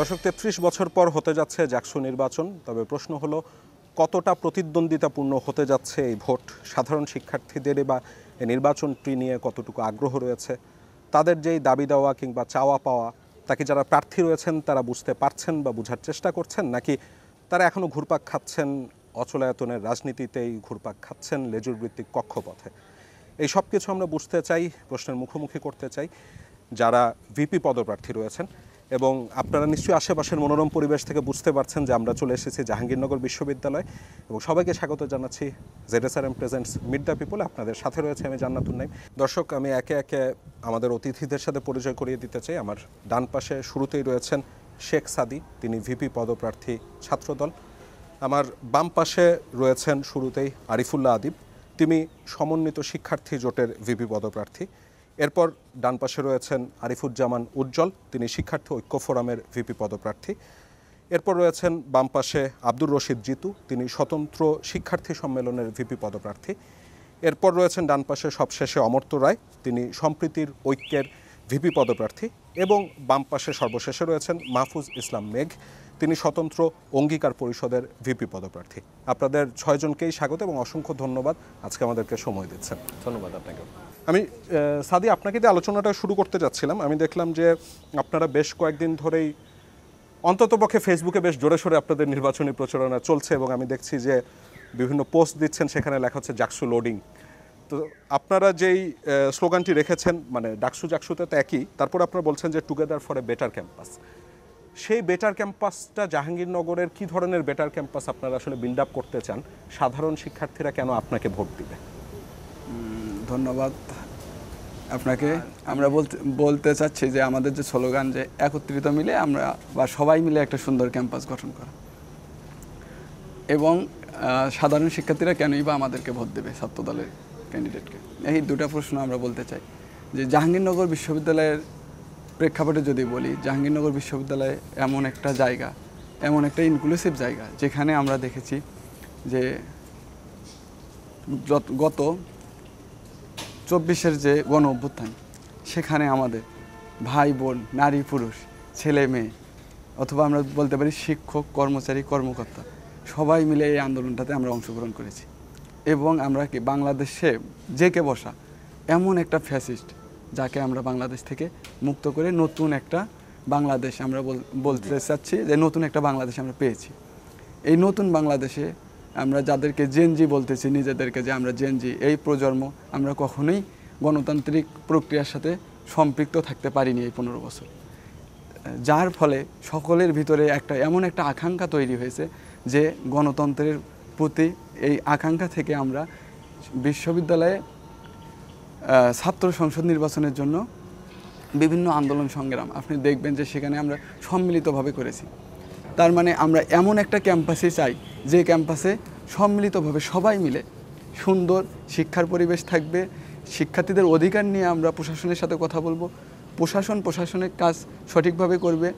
দর্শক ৩৩ বছর পর হতে যাচ্ছে জাকসু নির্বাচন। তবে প্রশ্ন হলো কতটা প্রতিদ্বন্দ্বিতাপূর্ণ হতে যাচ্ছে এই ভোট, সাধারণ শিক্ষার্থীদের বা এই নির্বাচনটি নিয়ে কতটুকু আগ্রহ রয়েছে, তাদের যেই দাবি দেওয়া কিংবা চাওয়া পাওয়া তাকে যারা প্রার্থী রয়েছেন তারা বুঝতে পারছেন বা বোঝার চেষ্টা করছেন, নাকি তারা এখনও ঘুরপাক খাচ্ছেন অচলায়তনের রাজনীতিতেই ঘুরপাক খাচ্ছেন লেজুর ভিত্তিক কক্ষপথে। এই সব কিছু আমরা বুঝতে চাই, প্রশ্নের মুখোমুখি করতে চাই যারা ভিপি পদপ্রার্থী রয়েছেন। এবং আপনারা নিশ্চয়ই আশেপাশের মনোরম পরিবেশ থেকে বুঝতে পারছেন যে আমরা চলে এসেছি জাহাঙ্গীরনগর বিশ্ববিদ্যালয় এবং সবাইকে স্বাগত জানাচ্ছি ZSRM presents meet the people. আপনাদের সাথে রয়েছে আমি জান্নাতুন নাইম। দর্শক, আমি একে একে আমাদের অতিথিদের সাথে পরিচয় করিয়ে দিতে চাই। আমার ডান পাশে শুরুতেই রয়েছেন শেখ সাদি, তিনি ভিপি পদপ্রার্থী ছাত্রদল। আমার বাম পাশে রয়েছেন শুরুতেই আরিফুল্লাহ আদিব, তিনি সমন্বিত শিক্ষার্থী জোটের ভিপি পদপ্রার্থী। এরপর ডান পাশে রয়েছেন আরিফুজ্জামান উজ্জ্বল, তিনি শিক্ষার্থী ঐক্য ফোরামের ভিপি পদপ্রার্থী। এরপর রয়েছেন বাম পাশে আব্দুর রশিদ জিতু, তিনি স্বতন্ত্র শিক্ষার্থী সম্মেলনের ভিপি পদপ্রার্থী। এরপর রয়েছেন ডান পাশে সবশেষে অমর্ত্য রায়, তিনি সম্প্রীতির ঐক্যের ভিপি পদপ্রার্থী। এবং বাম পাশে সর্বশেষে রয়েছেন মাহফুজ ইসলাম মেঘ, তিনি স্বতন্ত্র অঙ্গীকার পরিষদের ভিপি পদপ্রার্থী। আপনাদের ছয়জনকেই স্বাগত এবং অসংখ্য ধন্যবাদ আজকে আমাদেরকে সময় দিচ্ছেন। ধন্যবাদ আপনাকে। আমি সাদি আপনাকে দিয়ে আলোচনাটা শুরু করতে যাচ্ছিলাম। আমি দেখলাম যে আপনারা বেশ কয়েকদিন ধরেই অন্ততপক্ষে ফেসবুকে বেশ জোরে সোরে আপনাদের নির্বাচনী প্রচারণা চলছে এবং আমি দেখছি যে বিভিন্ন পোস্ট দিচ্ছেন, সেখানে লেখা হচ্ছে জাকসু লোডিং। তো আপনারা যেই স্লোগানটি রেখেছেন, মানে ডাকসু জাকসুতে তো একই, তারপর আপনারা বলছেন যে together for a better campus. সেই বেটার ক্যাম্পাসটা জাহাঙ্গীরনগরের কী ধরনের বেটার ক্যাম্পাস আপনারা আসলে বিল্ড আপ করতে চান? সাধারণ শিক্ষার্থীরা কেন আপনাকে ভোট দিবে? ধন্যবাদ আপনাকে। আমরা বলতে চাচ্ছি যে আমাদের যে স্লোগান, যে একত্রিত মিলে আমরা বা সবাই মিলে একটা সুন্দর ক্যাম্পাস গঠন করা, এবং সাধারণ শিক্ষার্থীরা কেনই বা আমাদেরকে ভোট দেবে ছাত্রদলের ক্যান্ডিডেটকে, এই দুটো প্রশ্ন আমরা বলতে চাই। যে জাহাঙ্গীরনগর বিশ্ববিদ্যালয়ের প্রেক্ষাপটে যদি বলি, জাহাঙ্গীরনগর বিশ্ববিদ্যালয় এমন একটা জায়গা, এমন একটা ইনক্লুসিভ জায়গা, যেখানে আমরা দেখেছি যে গত 24-এর যে গণ অভ্যুত্থান, সেখানে আমাদের ভাই বোন, নারী পুরুষ, ছেলে মেয়ে, অথবা আমরা বলতে পারি শিক্ষক, কর্মচারী, কর্মকর্তা, সবাই মিলে এই আন্দোলনটাতে আমরা অংশগ্রহণ করেছি। এবং আমরা কি বাংলাদেশে জেকে বসা এমন একটা ফ্যাসিস্ট, যাকে আমরা বাংলাদেশ থেকে মুক্ত করে নতুন একটা বাংলাদেশ আমরা বলতে চাচ্ছি যে নতুন একটা বাংলাদেশ আমরা পেয়েছি। এই নতুন বাংলাদেশে আমরা যাদেরকে জেনজি বলতেছি নিজেদেরকে, যে আমরা জেনজি, এই প্রজন্ম আমরা কখনোই গণতান্ত্রিক প্রক্রিয়ার সাথে সম্পৃক্ত থাকতে পারিনি এই 15 বছর, যার ফলে সকলের ভিতরে এমন একটা আকাঙ্ক্ষা তৈরি হয়েছে যে গণতন্ত্রের প্রতি এই আকাঙ্ক্ষা থেকে আমরা বিশ্ববিদ্যালয়ে ছাত্র সংসদ নির্বাচনের জন্য বিভিন্ন আন্দোলন সংগ্রাম আপনি দেখবেন যে সেখানে আমরা সম্মিলিতভাবে করেছি। তার মানে আমরা এমন একটা ক্যাম্পাসে চাই যে ক্যাম্পাসে সম্মিলিতভাবে সবাই মিলে সুন্দর শিক্ষার পরিবেশ থাকবে, শিক্ষার্থীদের অধিকার নিয়ে আমরা প্রশাসনের সাথে কথা বলবো, প্রশাসনের কাজ সঠিকভাবে করবে,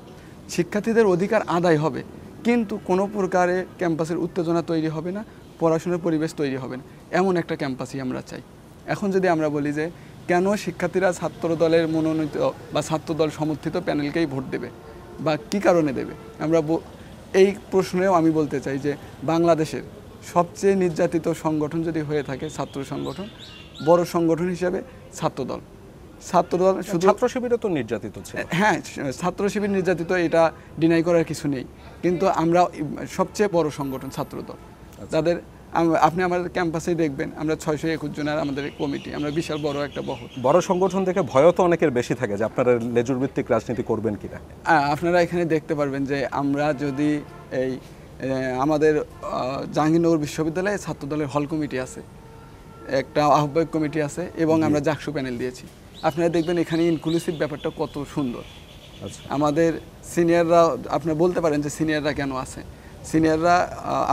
শিক্ষার্থীদের অধিকার আদায় হবে, কিন্তু কোনো প্রকারে ক্যাম্পাসের উত্তেজনা তৈরি হবে না, পড়াশোনার পরিবেশ তৈরি হবে না, এমন একটা ক্যাম্পাসই আমরা চাই। এখন যদি আমরা বলি যে কেন শিক্ষার্থীরা ছাত্র দলের মনোনীত বা ছাত্রদল সমর্থিত প্যানেলকেই ভোট দেবে বা কী কারণে দেবে, আমরা এই প্রশ্নেও আমি বলতে চাই যে বাংলাদেশের সবচেয়ে নির্যাতিত সংগঠন যদি হয়ে থাকে ছাত্র সংগঠন, বড় সংগঠন হিসেবে ছাত্রদল শুধু ছাত্র শিবিরও তো নির্যাতিত ছিল। হ্যাঁ, ছাত্র শিবির নির্যাতিত, এটা ডিনাই করার কিছু নেই, কিন্তু আমরা সবচেয়ে বড় সংগঠন ছাত্রদল। তাদের আপনি আমাদের ক্যাম্পাসেই দেখবেন আমরা 621 জনের আমাদের কমিটি, আমরা বিশাল বড় একটা বড় সংগঠন দেখে ভয়ও তো অনেকের বেশি থাকে যে আপনারা লেজুর ভিত্তিক রাজনীতি করবেন কিনা। আপনারা এখানে দেখতে পারবেন যে আমরা যদি এই আমাদের জাহাঙ্গীরনগর বিশ্ববিদ্যালয়ে ছাত্রদলের হল কমিটি আছে, একটা আহ্বায়ক কমিটি আছে, এবং আমরা জাকসু প্যানেল দিয়েছি। আপনারা দেখবেন এখানে ইনক্লুসিভ ব্যাপারটা কত সুন্দর। আমাদের সিনিয়ররা, আপনারা বলতে পারেন যে সিনিয়ররা কেন আছে, সিনিয়ররা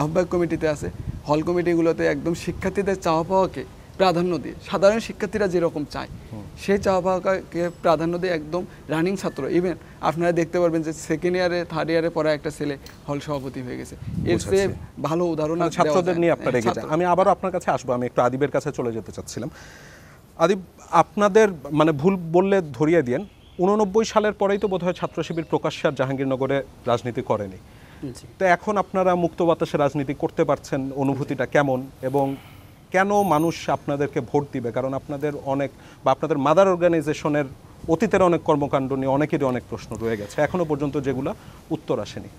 আহ্বায়ক কমিটিতে আছে, হল কমিটিগুলোতে একদম শিক্ষার্থীদের চাওয়া পাওয়াকে প্রাধান্য দিয়ে, সাধারণ শিক্ষার্থীরা যেরকম চায় সেই চাওয়া পাওয়াকে প্রাধান্য দিয়ে একদম রানিং ছাত্র, ইভেন আপনারা দেখতে পারবেন যে সেকেন্ড ইয়ারে থার্ড ইয়ারে পড়া একটা ছেলে হল সভাপতি হয়ে গেছে। এর চেয়ে ভালো উদাহরণ ছাত্রদের নিয়ে আপনারা এগিয়ে যান। আমি আবারও আপনার কাছে আসবো, আমি একটু আদিবের কাছে চলে যেতে চাচ্ছিলাম। আদিব, আপনাদের মানে ভুল বললে ধরিয়ে দিয়েন, 1989 সালের পরেই তো বোধহয় ছাত্র শিবির প্রকাশ্যে আর জাহাঙ্গীরনগরে রাজনীতি করেনি। জি। তো এখন আপনারা মুক্ত বাতাসে রাজনীতি করতে পারছেন, অনুভূতিটা কেমন এবং কেন মানুষ আপনাদেরকে ভোট দিবে? কারণ আপনাদের অনেক বা আপনাদের মাদার অর্গানাইজেশনের অতীতের অনেক কর্মকাণ্ড নিয়ে অনেকেরই অনেক প্রশ্ন রয়ে গেছে এখনো পর্যন্ত, যেগুলো উত্তর আসেনি।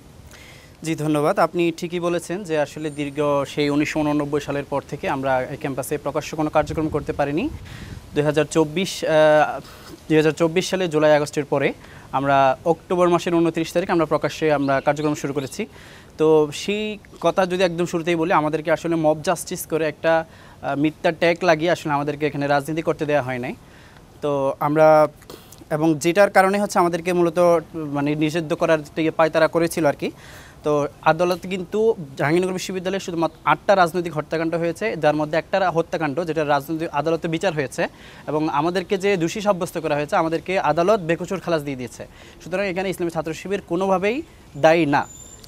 জি, ধন্যবাদ। আপনি ঠিকই বলেছেন যে আসলে দীর্ঘ সেই 1989 সালের পর থেকে আমরা এই ক্যাম্পাসে প্রকাশ্য কোনো কার্যক্রম করতে পারিনি। 2024 সালে জুলাই আগস্টের পরে আমরা অক্টোবর মাসের 29 তারিখ আমরা প্রকাশ্যে কার্যক্রম শুরু করেছি। তো সেই কথা যদি একদম শুরুতেই বলি, আমাদেরকে আসলে মব জাস্টিস করে একটা মিথ্যা ট্যাগ লাগিয়ে আসলে আমাদেরকে এখানে রাজনীতি করতে দেওয়া হয় নাই। তো আমরা এবং যেটার কারণে হচ্ছে আমাদেরকে মূলত মানে নিষিদ্ধ করার পায়তারা করেছিল আর কি। তো আদালত কিন্তু জাহাঙ্গীরনগর বিশ্ববিদ্যালয়ে শুধুমাত্র 8টা রাজনৈতিক হত্যাকাণ্ড হয়েছে, যার মধ্যে একটা হত্যাকাণ্ড যেটা রাজনৈতিক আদালতে বিচার হয়েছে এবং আমাদেরকে যে দোষী সাব্যস্ত করা হয়েছে আমাদেরকে আদালত বেকসুর খালাস দিয়ে দিয়েছে। সুতরাং এখানে ইসলামী ছাত্র শিবির কোনোভাবেই দায়ী না,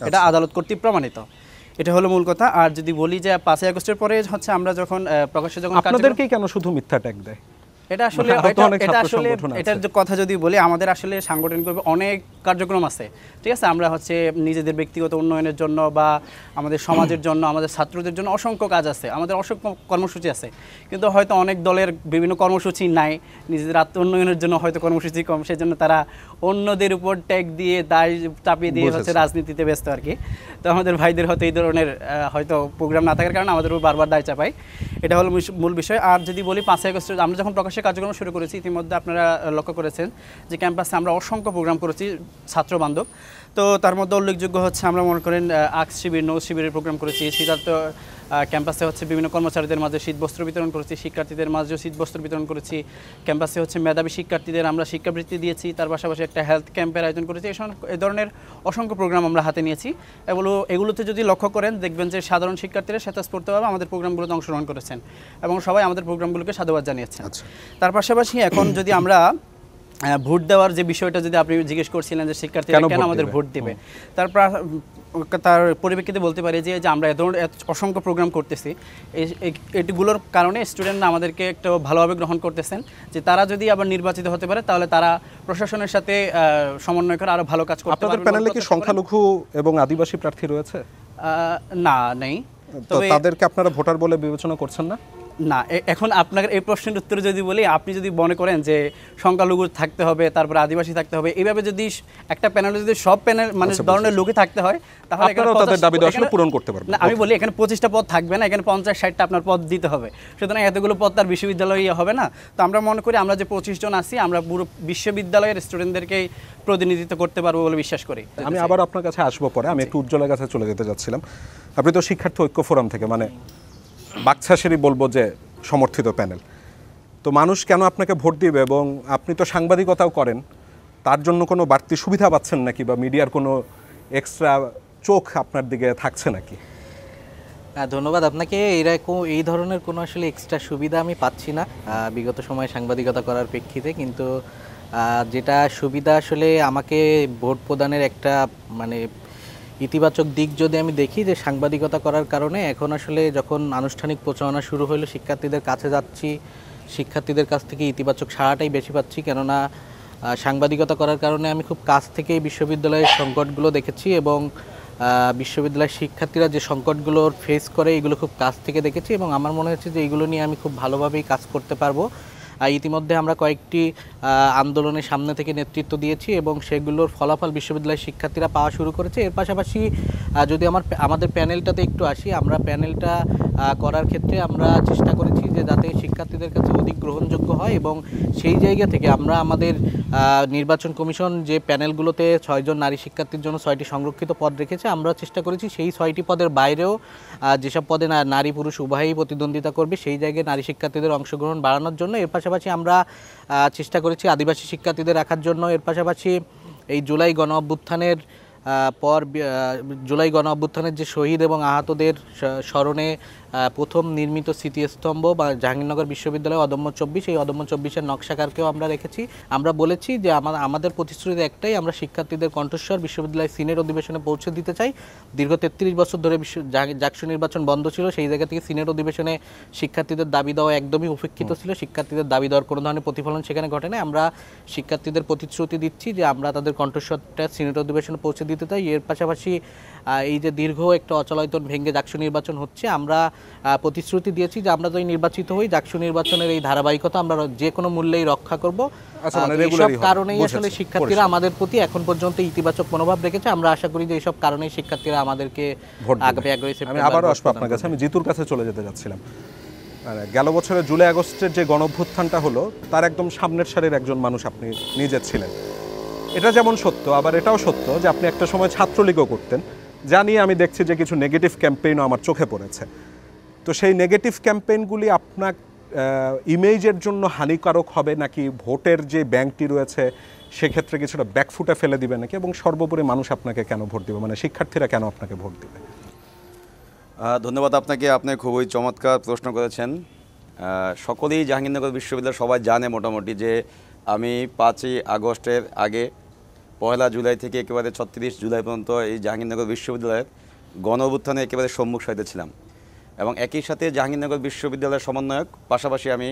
এটা আদালত কর্তৃক প্রমাণিত। এটা হলো মূল কথা। আর যদি বলি যে 5 আগস্টের পরে হচ্ছে আমরা যখন প্রকাশ্যে যখন আপনাদেরকেই কেন শুধু মিথ্যা ট্যাগ দেয়? এটা আসলে এটার কথা যদি বলি, আমাদের আসলে সাংগঠনিকভাবে অনেক কার্যক্রম আছে, ঠিক আছে। আমরা হচ্ছে নিজেদের ব্যক্তিগত উন্নয়নের জন্য বা আমাদের সমাজের জন্য, আমাদের ছাত্রদের জন্য অসংখ্য কাজ আছে, আমাদের অসংখ্য কর্মসূচি আছে, কিন্তু হয়তো অনেক দলের বিভিন্ন কর্মসূচি নাই, নিজেদের আত্ম উন্নয়নের জন্য হয়তো কর্মসূচি কম, সেই জন্য তারা অন্যদের উপর ট্যাগ দিয়ে দায় চাপিয়ে দিয়ে হচ্ছে রাজনীতিতে ব্যস্ত আর কি। তো আমাদের ভাইদের হয়তো এই ধরনের হয়তো প্রোগ্রাম না থাকার কারণে আমাদের উপর বারবার দায় চাপায়, এটা হলো মূল বিষয়। আর যদি বলি 5 আগস্ট আমরা যখন প্রকাশ্যে কার্যক্রম শুরু করেছি, ইতিমধ্যে আপনারা লক্ষ্য করেছেন যে ক্যাম্পাসে আমরা অসংখ্য প্রোগ্রাম করেছি ছাত্র বান্ধব। তো তার মধ্যে উল্লেখযোগ্য হচ্ছে আমরা মনে করেন আক্স শিবির, নৌ শিবিরের প্রোগ্রাম করেছি, শীতার্থ ক্যাম্পাসে হচ্ছে বিভিন্ন কর্মচারীদের মাঝে শীতবস্ত্র বিতরণ করেছি, শিক্ষার্থীদের মাঝেও শীতবস্ত্র বিতরণ করেছি, ক্যাম্পাসে হচ্ছে মেধাবী শিক্ষার্থীদের আমরা শিক্ষাবৃত্তি দিয়েছি, তার পাশাপাশি একটা হেলথ ক্যাম্পের আয়োজন করেছি। এই ধরনের অসংখ্য প্রোগ্রাম আমরা হাতে নিয়েছি। এগুলোতে যদি লক্ষ্য করেন দেখবেন যে সাধারণ শিক্ষার্থীরা স্বতঃস্ফূর্তভাবে আমাদের প্রোগ্রামগুলোতে অংশগ্রহণ করেছেন এবং সবাই আমাদের প্রোগ্রামগুলোকে সাধুবাদ জানিয়েছেন। তার পাশাপাশি এখন যদি আমরা ভোট দেওয়ার যে বিষয়টা যদি আপনি জিজ্ঞেস করছিলেন যে শিক্ষার্থীরা কেন আমাদের ভোট দেবে, তার পরিপ্রেক্ষিতে বলতে পারি যে আমরা এ ধরনের অসংখ্য প্রোগ্রাম করতেছি, এগুলোর কারণে স্টুডেন্টরা আমাদেরকে একটু ভালোভাবে গ্রহণ করতেছেন যে তারা যদি আবার নির্বাচিত হতে পারে তাহলে তারা প্রশাসনের সাথে সমন্বয় করে আরো ভালো কাজ করতে পারবে। আপনাদের প্যানেলে কি সংখ্যালঘু এবং আদিবাসী প্রার্থী রয়েছে? না, নেই। তো তাদেরকে আপনারা ভোটার বলে বিবেচনা করছেন না? না, এখন আপনার এই প্রশ্নের উত্তরে যদি বলি, আপনি যদি মনে করেন যে সংখ্যালঘু থাকতে হবে, তারপরে আদিবাসী থাকতে হবে, এইভাবে যদি একটা প্যানেলে যদি সব প্যানেল মানে ধরনের লোকই থাকতে হয় তাহলে তাদের দাবি আসলে পূরণ করতে পারবেন না। আমি বলি এখানে 25টা পদ থাকবে না, এখানে 50-60টা আপনার পদ দিতে হবে। সুতরাং এতগুলো পদ তার বিশ্ববিদ্যালয়ে হবে না। তো আমরা মনে করি আমরা যে 25 জন আছি আমরা পুরো বিশ্ববিদ্যালয়ের স্টুডেন্টদেরকেই প্রতিনিধিত্ব করতে পারবো বলে বিশ্বাস করি। আমি আবার আপনার কাছে আসবো পরে, আমি একটু উজ্জ্বলের কাছে চলে যেতে যাচ্ছিলাম। আপনি তো শিক্ষার্থী ঐক্য ফোরাম থেকে, মানে বাকছাসেরই বলবো যে সমর্থিত প্যানেল, তো মানুষ কেন আপনাকে ভোট দিবে? এবং আপনি তো সাংবাদিকতাও করেন, তার জন্য কোনো বাড়তি সুবিধা পাচ্ছেন নাকি বা মিডিয়ার কোনো এক্সট্রা চোখ আপনার দিকে থাকছে নাকি? ধন্যবাদ আপনাকে। এই ধরনের কোনো আসলে এক্সট্রা সুবিধা আমি পাচ্ছি না বিগত সময়ে সাংবাদিকতা করার প্রেক্ষিতে, কিন্তু যেটা সুবিধা আসলে আমাকে ভোট প্রদানের একটা মানে ইতিবাচক দিক যদি আমি দেখি, যে সাংবাদিকতা করার কারণে এখন আসলে যখন আনুষ্ঠানিক প্রচারণা শুরু হলো শিক্ষার্থীদের কাছে যাচ্ছি, শিক্ষার্থীদের কাছ থেকে ইতিবাচক সাড়াটাই বেশি পাচ্ছি। কেননা সাংবাদিকতা করার কারণে আমি খুব কাছ থেকে বিশ্ববিদ্যালয়ের সংকটগুলো দেখেছি এবং বিশ্ববিদ্যালয়ের শিক্ষার্থীরা যে সংকটগুলোর ফেস করে এগুলো খুব কাছ থেকে দেখেছি এবং আমার মনে হচ্ছে যে এগুলো নিয়ে আমি খুব ভালোভাবেই কাজ করতে পারবো। ইতিমধ্যে আমরা কয়েকটি আন্দোলনের সামনে থেকে নেতৃত্ব দিয়েছি এবং সেগুলোর ফলাফল বিশ্ববিদ্যালয়ের শিক্ষার্থীরা পাওয়া শুরু করেছে। এর পাশাপাশি যদি আমাদের প্যানেলটাতে একটু আসি, আমরা প্যানেলটা করার ক্ষেত্রে আমরা চেষ্টা করেছি যে যাতে শিক্ষার্থীদের কাছে অধিক গ্রহণযোগ্য হয় এবং সেই জায়গা থেকে আমরা আমাদের নির্বাচন কমিশন যে প্যানেলগুলোতে 6 জন নারী শিক্ষার্থীর জন্য 6টি সংরক্ষিত পদ রেখেছে, আমরা চেষ্টা করেছি সেই 6টি পদের বাইরেও যেসব পদে নারী পুরুষ উভয়ই প্রতিদ্বন্দ্বিতা করবে সেই জায়গায় নারী শিক্ষার্থীদের অংশগ্রহণ বাড়ানোর জন্য। এর পাশাপাশি আমরা চেষ্টা করেছি আদিবাসী শিক্ষার্থীদের রাখার জন্য। এর পাশাপাশি এই জুলাই গণ অভ্যুত্থানের পর জুলাই গণ অভ্যুত্থানের যে শহীদ এবং আহতদের স্মরণে প্রথম নির্মিত স্মৃতিস্তম্ভ বা জাহাঙ্গীরনগর বিশ্ববিদ্যালয় অদম্য 24, এই অদম্য 24-এর নকশাকারকেও আমরা রেখেছি। আমরা বলেছি যে আমাদের প্রতিশ্রুতি একটাই, আমরা শিক্ষার্থীদের কণ্ঠস্বর বিশ্ববিদ্যালয় সিনেট অধিবেশনে পৌঁছে দিতে চাই। দীর্ঘ 33 বছর ধরে জাকসু নির্বাচন বন্ধ ছিল, সেই জায়গা থেকে সিনেট অধিবেশনে শিক্ষার্থীদের দাবি দেওয়া একদমই উপেক্ষিত ছিল। শিক্ষার্থীদের দাবি দেওয়ার কোনো ধরনের প্রতিফলন সেখানে ঘটে না। আমরা শিক্ষার্থীদের প্রতিশ্রুতি দিচ্ছি যে আমরা তাদের কণ্ঠস্বরটা সিনেট অধিবেশনে পৌঁছে দিতে চাই। এর পাশাপাশি এই যে দীর্ঘ একটা অচলায়তন ভেঙে জাকসু নির্বাচন হচ্ছে, আমরা প্রতিশ্রুতি দিয়েছি যে আমরা যদি নির্বাচিত হই জাকসু নির্বাচনের এই ধারাবাহিকতা আমরা যে কোনো মূল্যেই রক্ষা করব। এইসব কারণেই আসলে শিক্ষার্থীরা আমাদের প্রতি এখন পর্যন্ত ইতিবাচক মনোভাব রেখেছে। আমরা আশা করি যে এইসব কারণেই শিক্ষার্থীরা আমাদেরকে আগামী 11 সেপ্টেম্বর। আমি আবারও আসবো আপনার কাছে, আমি জিতুর কাছে চলে যেতে যাচ্ছিলাম। গেল বছরের জুলাই আগস্টের যে গণঅভ্যুত্থানটা হলো তার একদম সামনের সারির একজন মানুষ আপনি নিজে ছিলেন। এটা যেমন সত্য, আবার এটাও সত্য যে আপনি একটা সময় ছাত্রলীগও করতেন, যা নিয়ে আমি দেখছি যে কিছু নেগেটিভ ক্যাম্পেইনও আমার চোখে পড়েছে। তো সেই নেগেটিভ ক্যাম্পেইনগুলি আপনার ইমেজের জন্য হানিকারক হবে নাকি ভোটের যে ব্যাংকটি রয়েছে সেক্ষেত্রে কিছুটা ব্যাকফুটে ফেলে দিবে নাকি, এবং সর্বোপরি মানুষ আপনাকে কেন ভোট দিবে, মানে শিক্ষার্থীরা কেন আপনাকে ভোট দিবে? ধন্যবাদ আপনাকে, আপনি খুবই চমৎকার প্রশ্ন করেছেন। সকলেই জাহাঙ্গীরনগর বিশ্ববিদ্যালয় সবাই জানে মোটামুটি যে আমি 5ই আগস্টের আগে 1 জুলাই থেকে একেবারে 36 জুলাই পর্যন্ত এই জাহাঙ্গীরনগর বিশ্ববিদ্যালয়ের গণ অভ্যুত্থানে একেবারে সম্মুখ সারিতে ছিলাম, এবং একই সাথে জাহাঙ্গীরনগর বিশ্ববিদ্যালয়ের সমন্বয়ক, পাশাপাশি আমি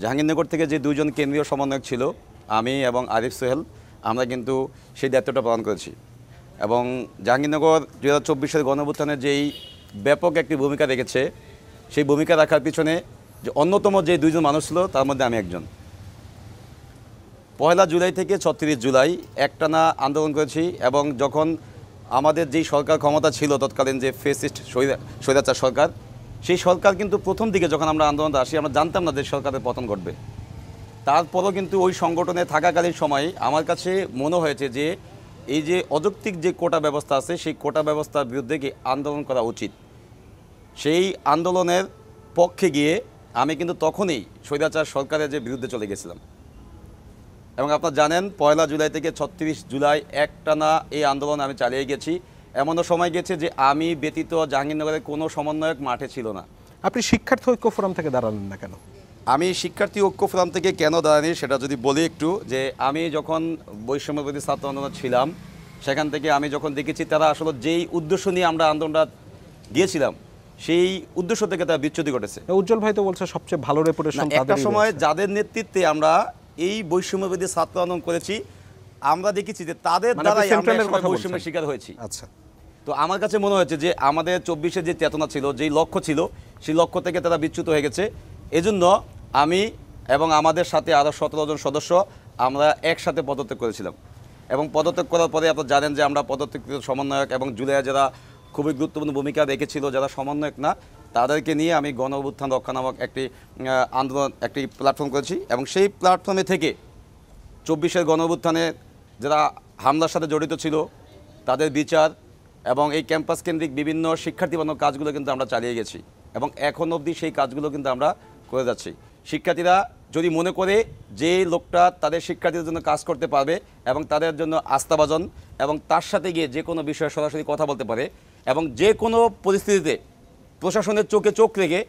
জাহাঙ্গীরনগর থেকে যে 2 জন কেন্দ্রীয় সমন্বয়ক ছিল, আমি এবং আরিফ সোহেল, আমরা কিন্তু সেই দায়িত্বটা পালন করেছি। এবং জাহাঙ্গীরনগর 2024-এর গণ অভ্যুত্থানের যেই ব্যাপক একটি ভূমিকা রেখেছে, সেই ভূমিকা রাখার পিছনে যে অন্যতম যে 2 জন মানুষ ছিল তার মধ্যে আমি একজন। 1 জুলাই থেকে 36 জুলাই একটানা আন্দোলন করেছি, এবং যখন আমাদের যেই সরকার ক্ষমতা ছিল তৎকালীন যে ফেসিস্ট স্বৈরাচার সরকার, সেই সরকার কিন্তু প্রথম দিকে যখন আমরা আন্দোলনটা আসি আমরা জানতাম না যে সরকারের পতন ঘটবে। তারপরও কিন্তু ওই সংগঠনে থাকাকালীন সময়ে আমার কাছে মনে হয়েছে যে এই যে অযৌক্তিক যে কোটা ব্যবস্থা আছে সেই কোটা ব্যবস্থার বিরুদ্ধে কি আন্দোলন করা উচিত। সেই আন্দোলনের পক্ষে গিয়ে আমি কিন্তু তখনই স্বৈরাচার সরকারের যে বিরুদ্ধে চলে গেছিলাম। এবং আপনারা জানেন 1 জুলাই থেকে 36 জুলাই একটানা এই আন্দোলন আমি চালিয়ে গেছি। এমনও সময় গেছে যে আমি ব্যতীত জাহাঙ্গীরনগরের কোনো সমন্বয়ক মাঠে ছিল না। আপনি শিক্ষার্থী ঐক্য ফোরাম থেকে দাঁড়ালেন না কেন? আমি শিক্ষার্থী ঐক্য ফোরাম থেকে কেন দাঁড়ানি সেটা যদি বলি একটু, যে আমি যখন বৈষম্যবিরোধী ছাত্র আন্দোলন ছিলাম সেখান থেকে আমি যখন দেখেছি তারা আসলে যেই উদ্দেশ্য নিয়ে আমরা আন্দোলনটা গিয়েছিলাম সেই উদ্দেশ্য থেকে তারা বিচ্যুতি ঘটেছে। উজ্জ্বল ভাই তো বলছে সবচেয়ে ভালো রেপুটেশন একটা সময় যাদের নেতৃত্বে আমরা এই বৈষম্যবিরোধী ছাত্র আন্দোলন করেছি, আমরা দেখেছি যে তাদের দ্বারাই আমরা বৈষম্যের শিকার হয়েছি। আচ্ছা, তো আমার কাছে মনে হয়েছে যে আমাদের 24-এর যে চেতনা ছিল, যেই লক্ষ্য ছিল, সেই লক্ষ্য থেকে তারা বিচ্যুত হয়ে গেছে। এজন্য আমি এবং আমাদের সাথে আরও 17 জন সদস্য আমরা একসাথে পদত্যাগ করেছিলাম। এবং পদত্যাগ করার পরে আপনারা জানেন যে আমরা পদত্যাগকৃত সমন্বয়ক এবং জুলাই যারা খুবই গুরুত্বপূর্ণ ভূমিকা রেখেছিল, যারা সমন্বয়ক না, তাদেরকে নিয়ে আমি গণ অভ্যুত্থান রক্ষা নামক একটি আন্দোলন, একটি প্ল্যাটফর্ম করেছি। এবং সেই প্ল্যাটফর্মে থেকে 24-এর গণ অভ্যুত্থানে যারা হামলার সাথে জড়িত ছিল তাদের বিচার এবং এই ক্যাম্পাস কেন্দ্রিক বিভিন্ন শিক্ষার্থী বান্ধব কাজগুলো কিন্তু আমরা চালিয়ে গেছি, এবং এখন অবধি সেই কাজগুলো কিন্তু আমরা করে যাচ্ছি। শিক্ষার্থীরা যদি মনে করে যে লোকটা তাদের শিক্ষার্থীদের জন্য কাজ করতে পারবে এবং তাদের জন্য আস্থাভাজন এবং তার সাথে গিয়ে যে কোনো বিষয়ে সরাসরি কথা বলতে পারে এবং যে কোনো পরিস্থিতিতে প্রশাসনের চোখে চোখ রেখে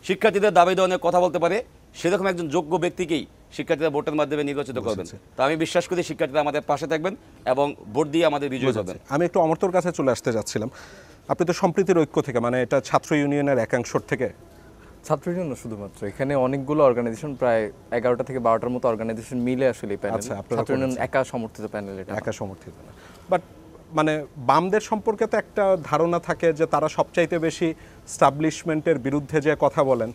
শিক্ষার্থীদের দাবি দেওয়ার কথা বলতে পারে, সেরকম একজন যোগ্য ব্যক্তিকেই শিক্ষার্থীরা ভোটের মাধ্যমে নির্বাচিত করবেন। তো আমি বিশ্বাস করি শিক্ষার্থীরা আমাদের পাশে থাকবেন এবং ভোট দিয়ে আমাদের বিজয় করবেন। আমি একটু অমর্ত্যর কাছে চলে আসতে যাচ্ছিলাম। আপনি তো সম্প্রীতির ঐক্য থেকে, মানে এটা ছাত্র ইউনিয়নের একাংশ থেকে? ছাত্র ইউনিয়ন শুধুমাত্র, এখানে অনেকগুলো অর্গানাইজেশন, প্রায় 11টা থেকে 12টার মতো অর্গানাইজেশন মিলে আসলে এই প্যানেল। ছাত্র ইউনিয়ন একা সমর্থিত প্যানেল, এটা একা সমর্থিত না। বাট মানে বামদের সম্পর্কে তো একটা ধারণা থাকে যে তারা সবচাইতে বেশি স্টাবলিশমেন্টের বিরুদ্ধে যে কথা বলেন,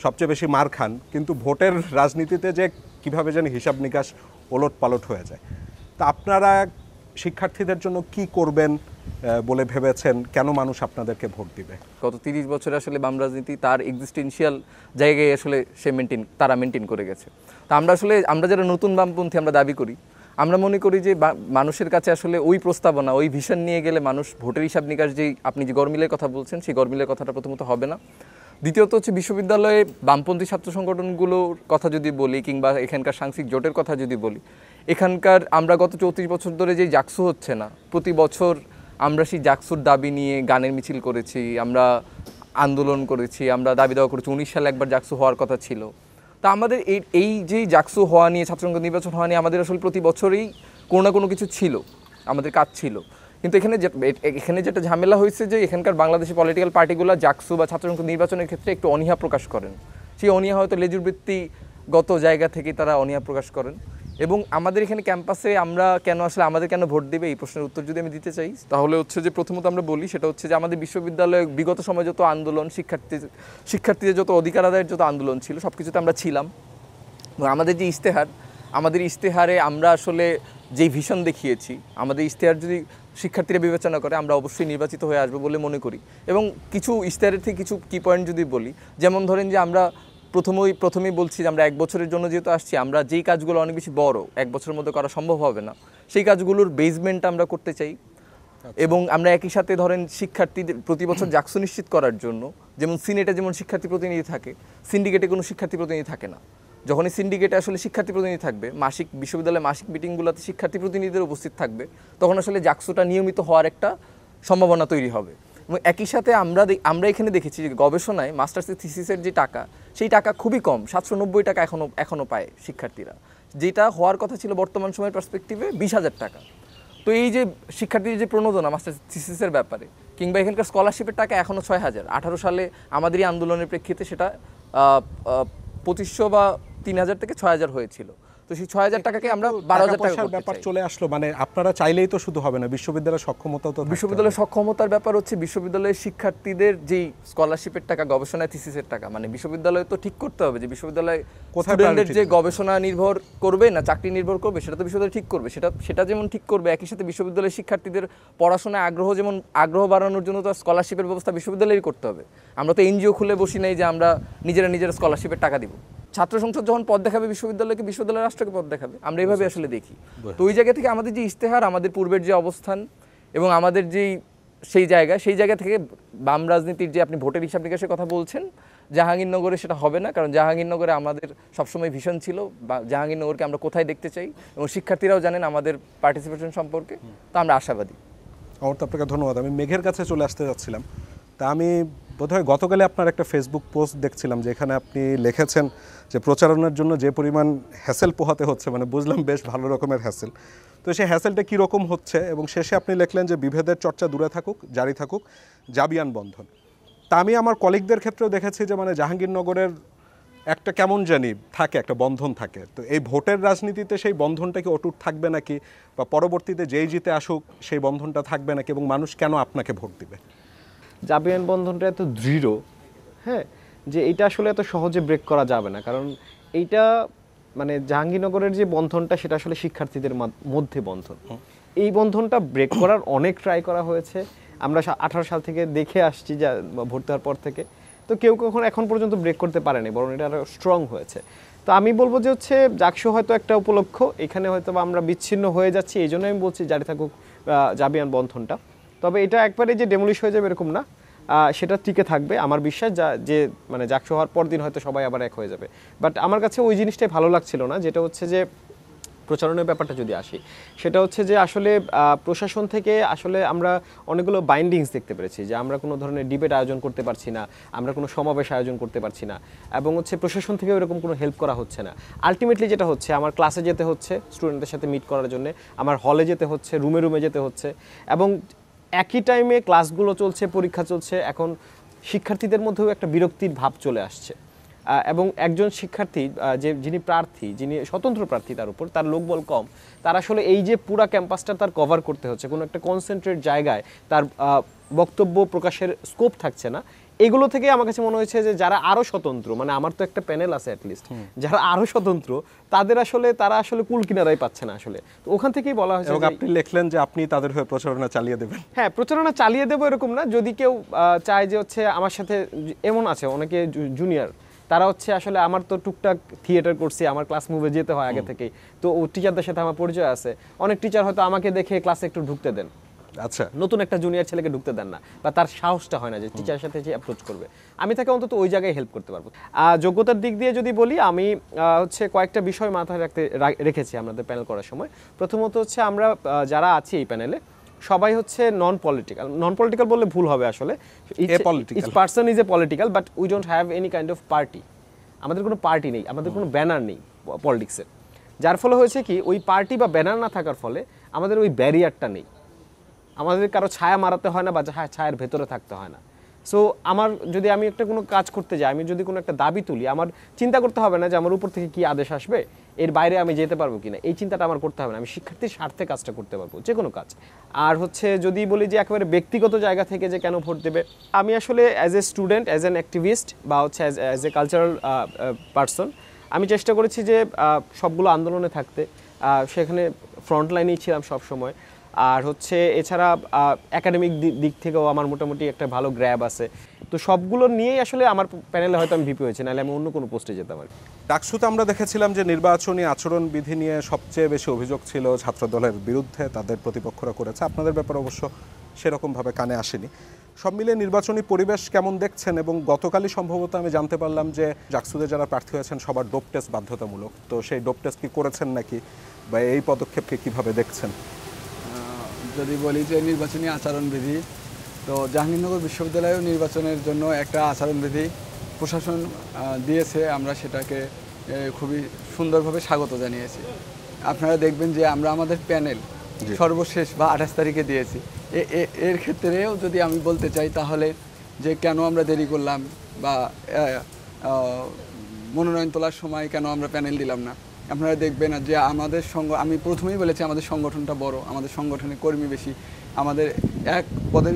সবচেয়ে বেশি মার খান, কিন্তু ভোটের রাজনীতিতে যে কিভাবে যেন হিসাব নিকাশ ওলট পালট হয়ে যায়। তা আপনারা শিক্ষার্থীদের জন্য কি করবেন বলে ভেবেছেন? কেন মানুষ আপনাদেরকে ভোট দিবে? গত 30 বছরে আসলে বাম রাজনীতি তার এক্সিস্টেন্সিয়াল জায়গায় আসলে তারা মেনটেন করে গেছে। তা আমরা যারা নতুন বামপন্থী আমরা দাবি করি, আমরা মনে করি যে মানুষের কাছে আসলে ওই প্রস্তাবনা, ওই ভিশন নিয়ে গেলে মানুষ ভোটের হিসাব নিকাশ, যেই আপনি যে গরমিলের কথা বলছেন সেই গরমিলের কথাটা প্রথমত হবে না। দ্বিতীয়ত হচ্ছে বিশ্ববিদ্যালয়ে বামপন্থী ছাত্র সংগঠনগুলোর কথা যদি বলি, কিংবা এখানকার সাংস্কৃতিক জোটের কথা যদি বলি, এখানকার আমরা গত 34 বছর ধরে যে জাকসু হচ্ছে না, প্রতি বছর আমরা সেই জাকসুর দাবি নিয়ে গানের মিছিল করেছি, আমরা আন্দোলন করেছি, আমরা দাবি দেওয়া করেছি। 19 সালে একবার জাকসু হওয়ার কথা ছিল। তা আমাদের এই যে জাকসু হওয়া নিয়ে, ছাত্রসংসদ নির্বাচন হওয়া নিয়ে আমাদের আসলে প্রতি বছরই কোনো না কোনো কিছু ছিল, আমাদের কাজ ছিল। কিন্তু এখানে যেটা ঝামেলা হয়েছে যে এখানকার বাংলাদেশি পলিটিক্যাল পার্টিগুলো জাকসু বা ছাত্রসংসদ নির্বাচনের ক্ষেত্রে একটু অনীহা প্রকাশ করেন। সেই অনীহা হয়তো লেজুর বৃত্তিগত জায়গা থেকে তারা অনীহা প্রকাশ করেন। এবং আমাদের এখানে ক্যাম্পাসে আমরা আমাদের কেন ভোট দেবে, এই প্রশ্নের উত্তর যদি আমি দিতে চাই তাহলে হচ্ছে যে প্রথমত আমরা বলি সেটা হচ্ছে যে আমাদের বিশ্ববিদ্যালয়ে বিগত সময়ে যত আন্দোলন, শিক্ষার্থীদের যত অধিকার আদায়ের যত আন্দোলন ছিল সব কিছুতে আমরা ছিলাম। এবং আমাদের ইশতেহারে আমরা আসলে যেই ভিশন দেখিয়েছি, আমাদের ইশতেহার যদি শিক্ষার্থীরা বিবেচনা করে আমরা অবশ্যই নির্বাচিত হয়ে আসবো বলে মনে করি। এবং কিছু ইশতেহারের থেকে কিছু কি পয়েন্ট যদি বলি, যেমন ধরেন যে আমরা প্রথমেই বলছি যে আমরা 1 বছরের জন্য যেহেতু আসছি, আমরা যেই কাজগুলো অনেক বেশি বড়, 1 বছরের মধ্যে করা সম্ভব হবে না, সেই কাজগুলোর বেসমেন্ট আমরা করতে চাই। এবং আমরা একই সাথে ধরেন শিক্ষার্থীদের প্রতি বছর জাকসু নিশ্চিত করার জন্য, যেমন সিনেটে যেমন শিক্ষার্থী প্রতিনিধি থাকে, সিন্ডিকেটে কোনো শিক্ষার্থী প্রতিনিধি থাকে না। যখনই সিন্ডিকেটে আসলে শিক্ষার্থী প্রতিনিধি থাকবে, বিশ্ববিদ্যালয়ের মাসিক মিটিংগুলোতে শিক্ষার্থী প্রতিনিধিদের উপস্থিত থাকবে, তখন আসলে জাকসুটা নিয়মিত হওয়ার একটা সম্ভাবনা তৈরি হবে। এবং একই সাথে আমরা এখানে দেখেছি যে গবেষণায় মাস্টার্সের থিসিসের যে টাকা, সেই টাকা খুবই কম, 790 টাকা এখনও পায় শিক্ষার্থীরা, যেটা হওয়ার কথা ছিল বর্তমান সময়ের পার্সপেক্টিভে 20,000 টাকা। তো এই যে শিক্ষার্থীদের যে প্রণোদনা মাস্টার্স থিসিসের ব্যাপারে, কিংবা এখানকার স্কলারশিপের টাকা এখনও 6,000, 18 সালে আমাদের এই আন্দোলনের প্রেক্ষিতে সেটা 2500 বা 3,000 থেকে 6,000 হয়েছিল। তো সেই 6,000 টাকাকে আমরা 12,000 টাকা ব্যাপার চলে আসলো। মানে আপনারা চাইলেই তো শুধু হবে না, বিশ্ববিদ্যালয়ের সক্ষমতাও তো, বিশ্ববিদ্যালয়ের সক্ষমতার ব্যাপার হচ্ছে বিশ্ববিদ্যালয়ের শিক্ষার্থীদের যেই স্কলারশিপের টাকা, গবেষণা থিসিসের টাকা, মানে বিশ্ববিদ্যালয় তো ঠিক করতে হবে যে বিশ্ববিদ্যালয় স্টুডেন্টদের যে গবেষণা নির্ভর করবে না চাকরি নির্ভর করবে, সেটা তো বিশ্ববিদ্যালয় ঠিক করবে। সেটা যেমন ঠিক করবে, একই সাথে বিশ্ববিদ্যালয়ের শিক্ষার্থীদের পড়াশোনায় আগ্রহ বাড়ানোর জন্য তো স্কলারশিপের ব্যবস্থা বিশ্ববিদ্যালয়েরই করতে হবে। আমরা তো এনজিও খুলে বসি নাই যে আমরা নিজেরা স্কলারশিপের টাকা দিব। ছাত্র সংসদ যখন পদ দেখাবে বিশ্ববিদ্যালয়কে, বিশ্ববিদ্যালয় রাষ্ট্রকে পদ দেখাবে, আমরা এইভাবে আসলে দেখি। তো ওই জায়গা থেকে আমাদের যে ইশতেহার, আমাদের পূর্বের যে অবস্থান এবং আমাদের যেই সেই জায়গা থেকে বাম রাজনীতির যে আপনি ভোটের হিসাব নিকাশের কথা বলছেন, জাহাঙ্গীরনগরে সেটা হবে না। কারণ জাহাঙ্গীরনগরে আমাদের সবসময় ভীষণ ছিল, বা জাহাঙ্গীরনগরকে আমরা কোথায় দেখতে চাই, এবং শিক্ষার্থীরাও জানেন আমাদের পার্টিসিপেশন সম্পর্কে। তো আমরা আশাবাদী। আমার তো আপনাকে ধন্যবাদ। আমি মেঘের কাছে চলে আসতে যাচ্ছিলাম। তা আমি বোধহয় গতকালে আপনার একটা ফেসবুক পোস্ট দেখছিলাম, যেখানে আপনি লিখেছেন যে প্রচারণার জন্য যে পরিমাণ হ্যাসেল পোহাতে হচ্ছে, মানে বুঝলাম বেশ ভালো রকমের হ্যাসেল। তো সেই হ্যাসেলটা কীরকম হচ্ছে, এবং শেষে আপনি লিখলেন যে বিভেদের চর্চা দূরে থাকুক, জারি থাকুক জাবিয়ান বন্ধন। তা আমি আমার কলিগদের ক্ষেত্রেও দেখেছি যে মানে জাহাঙ্গীরনগরের একটা কেমন জানি থাকে, একটা বন্ধন থাকে। তো এই ভোটের রাজনীতিতে সেই বন্ধনটা কি অটুট থাকবে নাকি, বা পরবর্তীতে যেই জিতে আসুক সেই বন্ধনটা থাকবে নাকি, এবং মানুষ কেন আপনাকে ভোট দিবে? জাবিয়ান বন্ধনটা এত দৃঢ়, হ্যাঁ, যে এটা আসলে এত সহজে ব্রেক করা যাবে না। কারণ এইটা মানে জাহাঙ্গীরনগরের যে বন্ধনটা, সেটা আসলে শিক্ষার্থীদের মধ্যে বন্ধন। এই বন্ধনটা ব্রেক করার অনেক ট্রাই করা হয়েছে। আমরা 18 সাল থেকে দেখে আসছি, যা ভর্তি হওয়ার পর থেকে। তো কেউ কখনো এখন পর্যন্ত ব্রেক করতে পারেনি, বরং এটা আরও স্ট্রং হয়েছে। তো আমি বলবো যে হচ্ছে জাকসু হয়তো একটা উপলক্ষ, এখানে হয়তো আমরা বিচ্ছিন্ন হয়ে যাচ্ছি, এই জন্য আমি বলছি জারি থাকুক জাবিয়ান বন্ধনটা। তবে এটা একবারে যে ডেমোলিশ হয়ে যাবে এরকম না, সেটা টিকে থাকবে আমার বিশ্বাস। যে মানে জাকসু হওয়ার পর দিন হয়তো সবাই আবার এক হয়ে যাবে। বাট আমার কাছে ওই জিনিসটাই ভালো লাগছিল না, যেটা হচ্ছে যে প্রচারণের ব্যাপারটা যদি আসি, সেটা হচ্ছে যে আসলে প্রশাসন থেকে আসলে আমরা অনেকগুলো বাইন্ডিংস দেখতে পেরেছি, যে আমরা কোনো ধরনের ডিবেট আয়োজন করতে পারছি না, আমরা কোনো সমাবেশ আয়োজন করতে পারছি না, এবং হচ্ছে প্রশাসন থেকে এরকম কোনো হেল্প করা হচ্ছে না। আলটিমেটলি যেটা হচ্ছে, আমার ক্লাসে যেতে হচ্ছে স্টুডেন্টদের সাথে মিট করার জন্য, আমার হলে যেতে হচ্ছে, রুমে যেতে হচ্ছে, এবং একই টাইমে ক্লাসগুলো চলছে, পরীক্ষা চলছে। এখন শিক্ষার্থীদের মধ্যেও একটা বিরক্তির ভাব চলে আসছে, এবং একজন শিক্ষার্থী যিনি প্রার্থী, যিনি স্বতন্ত্র প্রার্থী, তার উপর তার লোকবল কম, তার আসলে এই যে পুরা ক্যাম্পাসটা তার কভার করতে হচ্ছে, কোনো একটা কনসেন্ট্রেট জায়গায় তার বক্তব্য প্রকাশের স্কোপ থাকছে না। এগুলো থেকে আমার কাছে মনে হয়েছে যে যারা আরও স্বতন্ত্র, মানে আমার তো একটা প্যানেল আছে অ্যাটলিস্ট, যারা আরও স্বতন্ত্র, তারা আসলে কুল কিনারাই পাচ্ছে না আসলে। তো ওখান থেকেই বলা হয়েছে, এবং আপনি লিখলেন যে আপনি তাদের হয়ে প্রচারণা চালিয়ে দেবেন। হ্যাঁ, প্রচারণা চালিয়ে দেবো এরকম না। যদি কেউ চায় যে হচ্ছে আমার সাথে, এমন আছে অনেকে জুনিয়র, তারা হচ্ছে আসলে আমার তো টুকটাক থিয়েটার করছি, আমার ক্লাস মুভে যেতে হয় আগে থেকেই, তো ও টিচারদের সাথে আমার পরিচয় আছে। অনেক টিচার হয়তো আমাকে দেখে ক্লাসে একটু ঢুকতে দেন, আচ্ছা, নতুন একটা জুনিয়র ছেলেকে ঢুকতে দেন না, বা তার সাহসটা হয় না যে টিচারের সাথে যে অ্যাপ্রোচ করবে। আমি তাকে অন্তত ওই জায়গায় হেল্প করতে পারবো। যোগ্যতার দিক দিয়ে যদি বলি, আমি হচ্ছে কয়েকটা বিষয় মাথায় রেখেছি আমাদের প্যানেল করার সময়। প্রথমত হচ্ছে আমরা যারা আছি এই প্যানেলে, সবাই হচ্ছে নন পলিটিক্যাল বললে ভুল হবে আসলে, each person is a political, but we don't have any kind of party. আমাদের কোনো পার্টি নেই, আমাদের কোনো ব্যানার নেই পলিটিক্সের, যার ফলে হয়েছে কি ওই পার্টি বা ব্যানার না থাকার ফলে আমাদের ওই ব্যারিয়ারটা নেই, আমাদের কারো ছায়া মারাতে হয় না বা ছায়ার ভেতরে থাকতে হয় না। সো আমার যদি আমি একটা কোনো কাজ করতে যাই, আমি যদি কোনো একটা দাবি তুলি, আমার চিন্তা করতে হবে না যে আমার উপর থেকে কি আদেশ আসবে, এর বাইরে আমি যেতে পারবো কিনা, এই চিন্তাটা আমার করতে হবে না। আমি শিক্ষার্থীর স্বার্থে কাজটা করতে পারবো, যে কোনো কাজ। আর হচ্ছে যদি বলি যে একেবারে ব্যক্তিগত জায়গা থেকে যে কেন ভোট দেবে, আমি আসলে as a student, as an activist বা হচ্ছে অ্যাজ এ কালচারাল পার্সন, আমি চেষ্টা করেছি যে সবগুলো আন্দোলনে থাকতে, সেখানে ফ্রন্ট লাইনেই ছিলাম সব সময়। আর হচ্ছে এছাড়া একাডেমিক দিক থেকেও আমার মোটামুটি একটা ভালো গ্র্যাব আছে। তো সবগুলো নিয়েই আসলে আমার প্যানেলে হয়তো আমি ভিপি হয়েছি, নাহলে আমি অন্য কোনো পোস্টে যেতাম আর কি। ডাকসুতে আমরা দেখেছিলাম যে নির্বাচনী আচরণবিধি নিয়ে সবচেয়ে বেশি অভিযোগ ছিল ছাত্রদলের বিরুদ্ধে, তাদের প্রতিপক্ষরা করেছে। আপনাদের ব্যাপারে অবশ্য সেরকমভাবে কানে আসেনি। সব মিলিয়ে নির্বাচনী পরিবেশ কেমন দেখছেন? এবং গতকালই সম্ভবত আমি জানতে পারলাম যে ডাকসুতে যারা প্রার্থী হয়েছেন সবার ডোপ টেস্ট বাধ্যতামূলক, তো সেই ডোপ টেস্ট কি করেছেন নাকি, বা এই পদক্ষেপকে কিভাবে দেখছেন? যদি বলি যে নির্বাচনী আচরণবিধি, তো জাহাঙ্গীরনগর বিশ্ববিদ্যালয়েও নির্বাচনের জন্য একটা আচরণবিধি প্রশাসন দিয়েছে, আমরা সেটাকে খুবই সুন্দরভাবে স্বাগত জানিয়েছি। আপনারা দেখবেন যে আমরা আমাদের প্যানেল সর্বশেষ বা 28 তারিখে দিয়েছি। এর ক্ষেত্রেও যদি আমি বলতে চাই তাহলে যে কেন আমরা দেরি করলাম বা মনোনয়ন তোলার সময় কেন আমরা প্যানেল দিলাম না, আপনারা দেখবেন যে আমাদের আমি প্রথমেই বলেছি আমাদের সংগঠনটা বড়, আমাদের সংগঠনে কর্মী বেশি, আমাদের এক পদের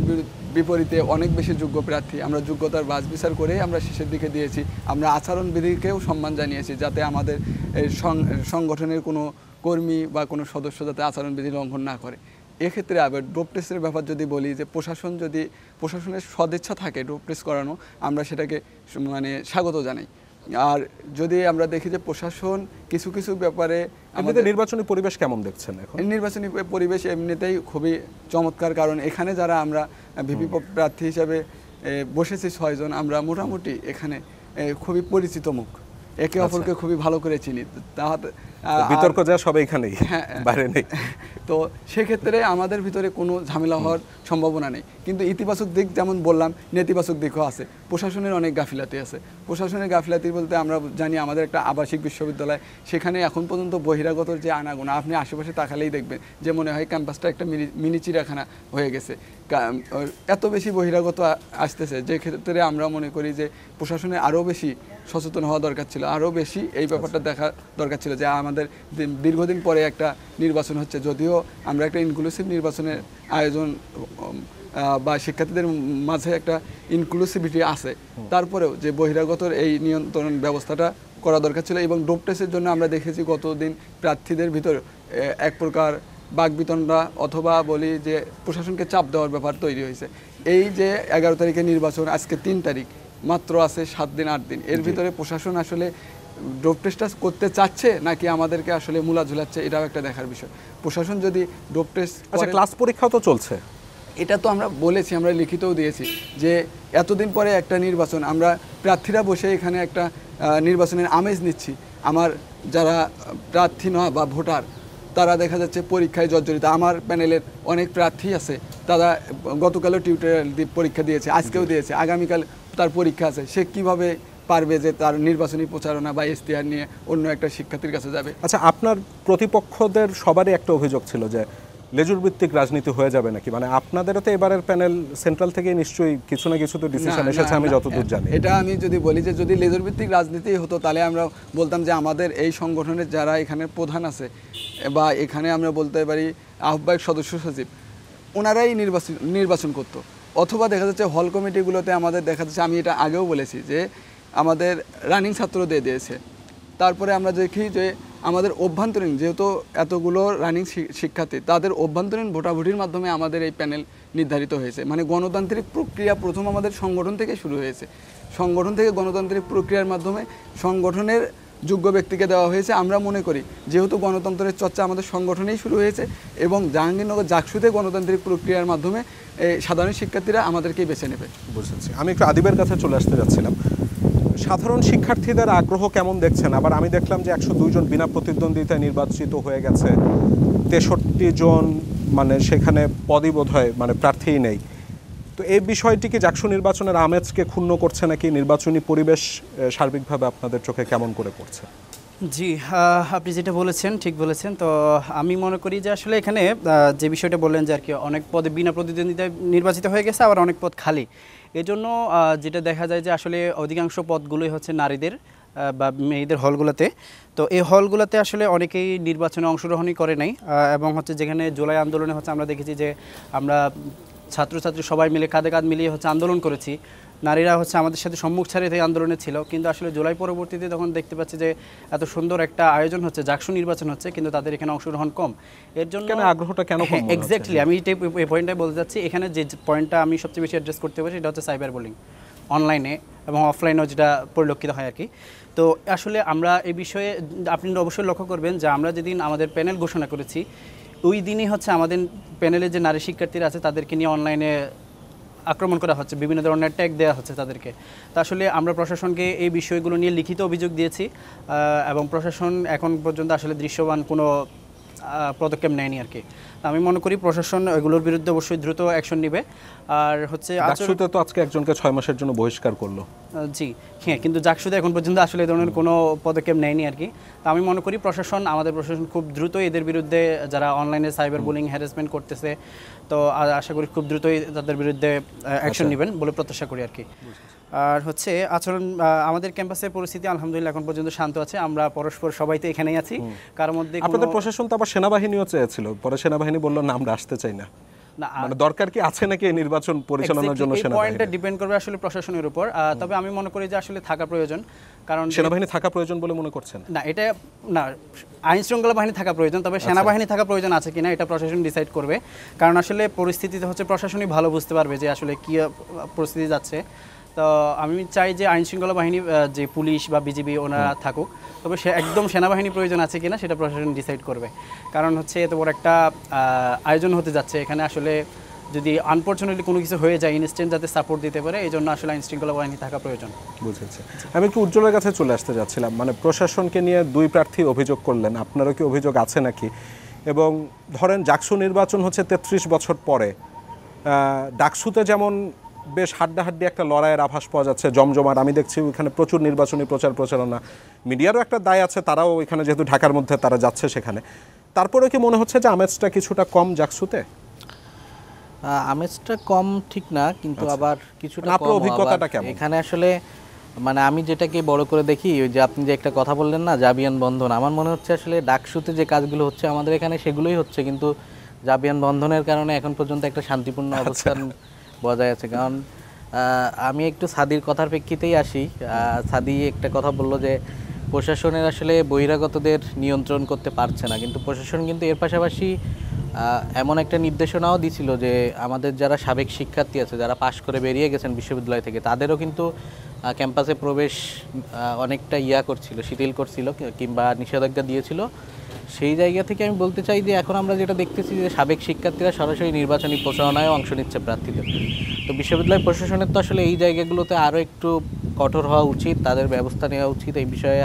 বিপরীতে অনেক বেশি যোগ্য প্রার্থী। আমরা যোগ্যতার বাছ বিচার করেই আমরা শেষের দিকে দিয়েছি। আমরা আচরণবিধিকেও সম্মান জানিয়েছি যাতে আমাদের সংগঠনের কোনো কর্মী বা কোনো সদস্য যাতে আচরণবিধি লঙ্ঘন না করে। এক্ষেত্রে আবার ডোপ টেস্টের ব্যাপার যদি বলি যে প্রশাসনের সদিচ্ছা থাকে ডোপ টেস্ট করানো, আমরা সেটাকে মানে স্বাগত জানাই। আর যদি আমরা দেখি যে প্রশাসন কিছু কিছু ব্যাপারে আমাদের নির্বাচনী পরিবেশ কেমন দেখছেন এখন? নির্বাচনী পরিবেশ এমনিতেই খুবই চমৎকার, কারণ এখানে যারা আমরা ভিপি প্রার্থী হিসাবে বসেছি 6 জন, আমরা মোটামুটি এখানে খুবই পরিচিত মুখ, একে অপরকে খুবই ভালো করে চিনি। বিতর্ক যা সব এখানেই, বাইরে নেই। তো সেক্ষেত্রে আমাদের ভিতরে কোনো ঝামেলা হওয়ার সম্ভাবনা নেই। কিন্তু ইতিবাচক দিক যেমন বললাম, নেতিবাচক দিকও আছে। প্রশাসনের অনেক গাফিলাতি আছে। প্রশাসনের গাফিলাতি বলতে আমরা জানি আমাদের একটা আবাসিক বিশ্ববিদ্যালয়, সেখানে এখন পর্যন্ত বহিরাগতর যে আনাগোনা, আপনি আশেপাশে তাকালেই দেখবেন যে মনে হয় ক্যাম্পাসটা একটা মিনি চিড়িয়াখানা হয়ে গেছে। এত বেশি বহিরাগত আসতেছে, যে ক্ষেত্রে আমরা মনে করি যে প্রশাসনের আরও বেশি সচেতন হওয়া দরকার ছিল, আরও বেশি এই ব্যাপারটা দেখা দরকার ছিল যে আমাদের দীর্ঘদিন পরে একটা নির্বাচন হচ্ছে, যদিও আমরা একটা ইনক্লুসিভ নির্বাচনের আয়োজন বা শিক্ষার্থীদের মাঝে একটা ইনক্লুসিভিটি আছে, তারপরেও যে বহিরাগতর এই নিয়ন্ত্রণ ব্যবস্থাটা করা দরকার ছিল। এবং ডোপ টেস্টের জন্য আমরা দেখেছি গতদিন প্রার্থীদের ভিতর এক প্রকার বাকবিতণ্ডা অথবা বলি যে প্রশাসনকে চাপ দেওয়ার ব্যাপার তৈরি হয়েছে। এই যে 11 তারিখে নির্বাচন, আজকে 3 তারিখ, মাত্র আছে 7 দিন 8 দিন, এর ভিতরে প্রশাসন আসলে ডোপ টেস্টটা করতে চাচ্ছে নাকি আমাদেরকে আসলে মূলা ঝুলাচ্ছে, এটাও একটা দেখার বিষয়। প্রশাসন যদি ডোপ টেস্ট, আচ্ছা ক্লাস পরীক্ষাও তো চলছে, এটা তো আমরা বলেছি, আমরা লিখিতও দিয়েছি যে এতদিন পরে একটা নির্বাচন, আমরা প্রার্থীরা বসে এখানে একটা নির্বাচনের আমেজ নিচ্ছি। আমার যারা প্রার্থী নয় বা ভোটার, তারা দেখা যাচ্ছে পরীক্ষায় জর্জরিত। আমার প্যানেলের অনেক প্রার্থী আছে, তারা গতকালও টিউটোরিয়াল পরীক্ষা দিয়েছে, আজকেও দিয়েছে, আগামীকাল তার পরীক্ষা আছে। সে কিভাবে পারবে যে তার নির্বাচনী প্রচারণা বা ইশতেহার নিয়ে অন্য একটা শিক্ষার্থীর কাছে যাবে? আচ্ছা, আপনার প্রতিপক্ষদের সবারই একটা অভিযোগ ছিল যে লেজুর ভিত্তিক রাজনীতি হয়ে যাবে নাকি, মানে আপনাদেরও তো এবারের প্যানেল সেন্ট্রাল থেকে নিশ্চয়ই কিছু না কিছু তো ডিসিশন এসেছে, আমি যতদূর জানি। এটা আমি যদি বলি যে যদি লেজুর ভিত্তিক রাজনীতি হতো তাহলে আমরা বলতাম যে আমাদের এই সংগঠনের যারা এখানে প্রধান আছে বা এখানে আমরা বলতে পারি আহ্বায়ক সদস্য সচিব, ওনারাই নির্বাচন করত। অথবা দেখা যাচ্ছে হল কমিটিগুলোতে আমাদের দেখা যাচ্ছে, আমি এটা আগেও বলেছি যে আমাদের রানিং ছাত্র দিয়ে দিয়েছে। তারপরে আমরা দেখি যে আমাদের অভ্যন্তরীণ, যেহেতু এতগুলো রানিং শিক্ষার্থী, তাদের অভ্যন্তরীণ ভোটাভুটির মাধ্যমে আমাদের এই প্যানেল নির্ধারিত হয়েছে। মানে গণতান্ত্রিক প্রক্রিয়া প্রথম আমাদের সংগঠন থেকে শুরু হয়েছে। সংগঠন থেকে গণতান্ত্রিক প্রক্রিয়ার মাধ্যমে সংগঠনের যোগ্য ব্যক্তিকে দেওয়া হয়েছে। আমরা মনে করি যেহেতু গণতন্ত্রের চর্চা আমাদের সংগঠনেই শুরু হয়েছে এবং জাহাঙ্গীরনগর জাকসুতে গণতান্ত্রিক প্রক্রিয়ার মাধ্যমে সাধারণ শিক্ষার্থীরা আমাদেরকেই বেছে নেবে। বুঝেছি। আমি একটু আদিবের কাছে চলে আসতে যাচ্ছিলাম। সাধারণ শিক্ষার্থীদের আগ্রহ কেমন দেখছেন? আবার আমি দেখলাম যে 102 জন বিনা প্রতিদ্বন্দ্বিতায় নির্বাচিত হয়ে গেছে, 63 জন মানে সেখানে পদই বোধহয় মানে প্রার্থীই নেই। তো এই বিষয়টি কি জাকসু নির্বাচনের আমেজকে ক্ষুণ্ণ করছে নাকি নির্বাচনী পরিবেশ সার্বিকভাবে আপনাদের চোখে কেমন করে পড়ছে? জি, আপনি যেটা বলেছেন ঠিক বলেছেন। তো আমি মনে করি যে আসলে এখানে যে বিষয়টা বললেন যে আর কি অনেক পদে বিনা প্রতিদ্বন্দ্বিতায় নির্বাচিত হয়ে গেছে, আবার অনেক পদ খালি। এজন্য যেটা দেখা যায় যে আসলে অধিকাংশ পদগুলোই হচ্ছে নারীদের বা মেয়েদের হলগুলোতে। তো এই হলগুলোতে আসলে অনেকেই নির্বাচনে অংশগ্রহণই করে নাই, এবং হচ্ছে যেখানে জুলাই আন্দোলনে হচ্ছে আমরা দেখেছি যে আমরা ছাত্রছাত্রী সবাই মিলে কাঁধে কাঁধ মিলিয়ে হচ্ছে আন্দোলন করেছি। নারীরা হচ্ছে আমাদের সাথে সম্মুখ ছাড়িয়ে এই আন্দোলনে ছিল, কিন্তু আসলে জুলাই পরবর্তীতে তখন দেখতে পাচ্ছি যে এত সুন্দর একটা আয়োজন হচ্ছে, জাকসু নির্বাচন হচ্ছে, কিন্তু তাদের এখানে অংশগ্রহণ কম। এর জন্য আগ্রহটা কেন কম? এক্স্যাক্টলি আমি এই পয়েন্টটাই বলতে চাচ্ছি। এখানে যে পয়েন্টটা আমি সবচেয়ে বেশি অ্যাড্রেস করতে পারি সেটা হচ্ছে সাইবার বুলিং, অনলাইনে এবং অফলাইনেও যেটা পরিলক্ষিত হয় আর কি। তো আসলে আমরা এই বিষয়ে আপনি অবশ্যই লক্ষ্য করবেন যে আমরা যেদিন আমাদের প্যানেল ঘোষণা করেছি ওই দিনই হচ্ছে আমাদের প্যানেলে যে নারী শিক্ষার্থীরা আছে তাদেরকে নিয়ে অনলাইনে আক্রমণ করা হচ্ছে, বিভিন্ন ধরনের ট্যাগ দেওয়া হচ্ছে তাদেরকে। তো আসলে আমরা প্রশাসনকে এই বিষয়গুলো নিয়ে লিখিত অভিযোগ দিয়েছি, এবং প্রশাসন এখন পর্যন্ত আসলে দৃশ্যমান কোনো পদক্ষেপ নেয়নি আর কি। আমি মনে করি প্রশাসন এগুলোর বিরুদ্ধে অবশ্যই দ্রুত অ্যাকশন নেবে। আর হচ্ছে জাকসুতে তো আজকে একজনকে 6 মাসের জন্য বহিষ্কার করলো। জি হ্যাঁ, কিন্তু জাকসুতে এখন পর্যন্ত আসলে এই ধরনের কোনো পদক্ষেপ নেয়নি আর কি। তো আমি মনে করি আমাদের প্রশাসন খুব দ্রুত এদের বিরুদ্ধে, যারা অনলাইনে সাইবার বুলিং হ্যারাসমেন্ট করতেছে, তো আশা করি খুব দ্রুতই তাদের বিরুদ্ধে অ্যাকশন নেবেন বলে প্রত্যাশা করি আর কি। আর হচ্ছে আচরণ, আমাদের ক্যাম্পাসের পরিস্থিতি আলহামদুলিল্লাহ এখন পর্যন্ত শান্ত আছে। আমরা পরস্পর সবাই তো এখানেই আছি, কার মধ্যে আপনাদের প্রশাসন তো আবার সেনাবাহিনীও চেয়েছিল, পরে সেনাবাহিনী বললো না আমরা আসতে চাই না। মানে দরকার কি আছে নাকি এই নির্বাচন পরিচালনার জন্য সেনাবাহিনী? পয়েন্টটা ডিপেন্ড করবে আসলে প্রশাসনের উপর। তবে আমি মনে করি যে আসলে থাকা প্রয়োজন, কারণ সেনাবাহিনী থাকা প্রয়োজন বলে মনে করছেন? না, এটা না, আইন শৃঙ্খলা বাহিনী থাকা প্রয়োজন, তবে সেনাবাহিনী থাকা প্রয়োজন আছে কিনা এটা প্রশাসন ডিসাইড করবে। কারণ আসলে পরিস্থিতিতে হচ্ছে প্রশাসনই ভালো বুঝতে পারবে যে আসলে কি পরিস্থিতি যাচ্ছে। তো আমি চাই যে আইন শৃঙ্খলা বাহিনী, যে পুলিশ বা বিজিবি ওনারা থাকুক, তবে একদম সেনাবাহিনী প্রয়োজন আছে কিনা সেটা প্রশাসন ডিসাইড করবে। কারণ হচ্ছে এত বড় একটা আয়োজন হতে যাচ্ছে, এখানে আসলে যদি আনফরচুনেটলি কোনো কিছু হয়ে যায় ইনস্ট্যান্ট যাতে সাপোর্ট দিতে পারে, এই জন্য আসলে আইন শৃঙ্খলা বাহিনী থাকা প্রয়োজন। বুঝেছি। আমি একটু উজ্জ্বলের কাছে চলে আসতে যাচ্ছিলাম, মানে প্রশাসনকে নিয়ে 2 প্রার্থী অভিযোগ করলেন, আপনারও কি অভিযোগ আছে নাকি? এবং ধরেন জাকসু নির্বাচন হচ্ছে 33 বছর পরে, ডাকসুতে যেমন বেশ হাড্ডাহাড্ডি একটা লড়াইয়ের আভাস পাওয়া যাচ্ছে, জমজমাট। আমি দেখছি ওইখানে প্রচুর নির্বাচনী প্রচারণা, মিডিয়ারও একটা দায় আছে, তারাও ওইখানে যেহেতু ঢাকার মধ্যে তারা যাচ্ছে সেখানে। তারপরে কি মনে হচ্ছে যে আমেজটা কিছুটা কম জাকসুতে? আমেজটা কম ঠিক না, কিন্তু আবার কিছুটা আপনার অভিজ্ঞতাটা কেমন এখানে? আসলে মানে আমি যেটাকে বড় করে দেখি, ওই যে আপনি যে একটা কথা বললেন না, জাবিয়ান বন্ধন, আমার মনে হচ্ছে আসলে ডাকসুতে যে কাজগুলো হচ্ছে আমাদের এখানে সেগুলোই হচ্ছে, কিন্তু জাবিয়ান বন্ধনের কারণে এখন পর্যন্ত একটা শান্তিপূর্ণ অবস্থান বজায় আছে। কারণ আমি একটু সাদির কথার প্রেক্ষিতেই আসি। সাদি একটা কথা বললো যে প্রশাসনের আসলে বহিরাগতদের নিয়ন্ত্রণ করতে পারছে না, কিন্তু প্রশাসন কিন্তু এর পাশাপাশি এমন একটা নির্দেশনাও দিছিল যে আমাদের যারা সাবেক শিক্ষার্থী আছে, যারা পাশ করে বেরিয়ে গেছেন বিশ্ববিদ্যালয় থেকে, তাদেরও কিন্তু ক্যাম্পাসে প্রবেশ অনেকটা শিথিল করছিল কিংবা নিষেধাজ্ঞা দিয়েছিল। সেই জায়গা থেকে আমি বলতে চাই যে এখন আমরা যেটা দেখতেছি যে সাবেক শিক্ষার্থীরা সরাসরি নির্বাচনী প্রচারণায় অংশ নিচ্ছে প্রার্থীদের। তো বিশ্ববিদ্যালয় প্রশাসনের তো আসলে এই জায়গাগুলোতে আরও একটু কঠোর হওয়া উচিত, তাদের ব্যবস্থা নেওয়া উচিত এই বিষয়ে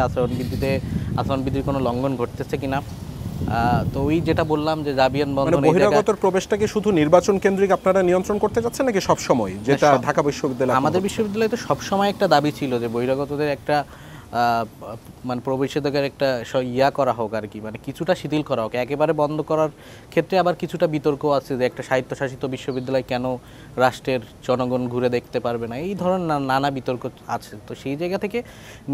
আচরণবিধির কোনো লঙ্ঘন ঘটতেছে কিনা। তো ওই যেটা বললাম যে জাবিয়ান বন্ধন, বহিরাগতর প্রবেশটা কি শুধু নির্বাচন কেন্দ্রিক আপনারা নিয়ন্ত্রণ করতে যাচ্ছেন নাকি সব সময়, যেটা ঢাকা বিশ্ববিদ্যালয়? আমাদের বিশ্ববিদ্যালয়ে তো সব সময় একটা দাবি ছিল যে বহিরাগতদের একটা মানে প্রবেশাধিকার একটা করা হোক আর কি, মানে কিছুটা শিথিল করা হোক। একেবারে বন্ধ করার ক্ষেত্রে আবার কিছুটা বিতর্ক আছে যে একটা স্বায়ত্তশাসিত বিশ্ববিদ্যালয় কেন রাষ্ট্রের জনগণ ঘুরে দেখতে পারবে না, এই ধরনের নানা বিতর্ক আছে। তো সেই জায়গা থেকে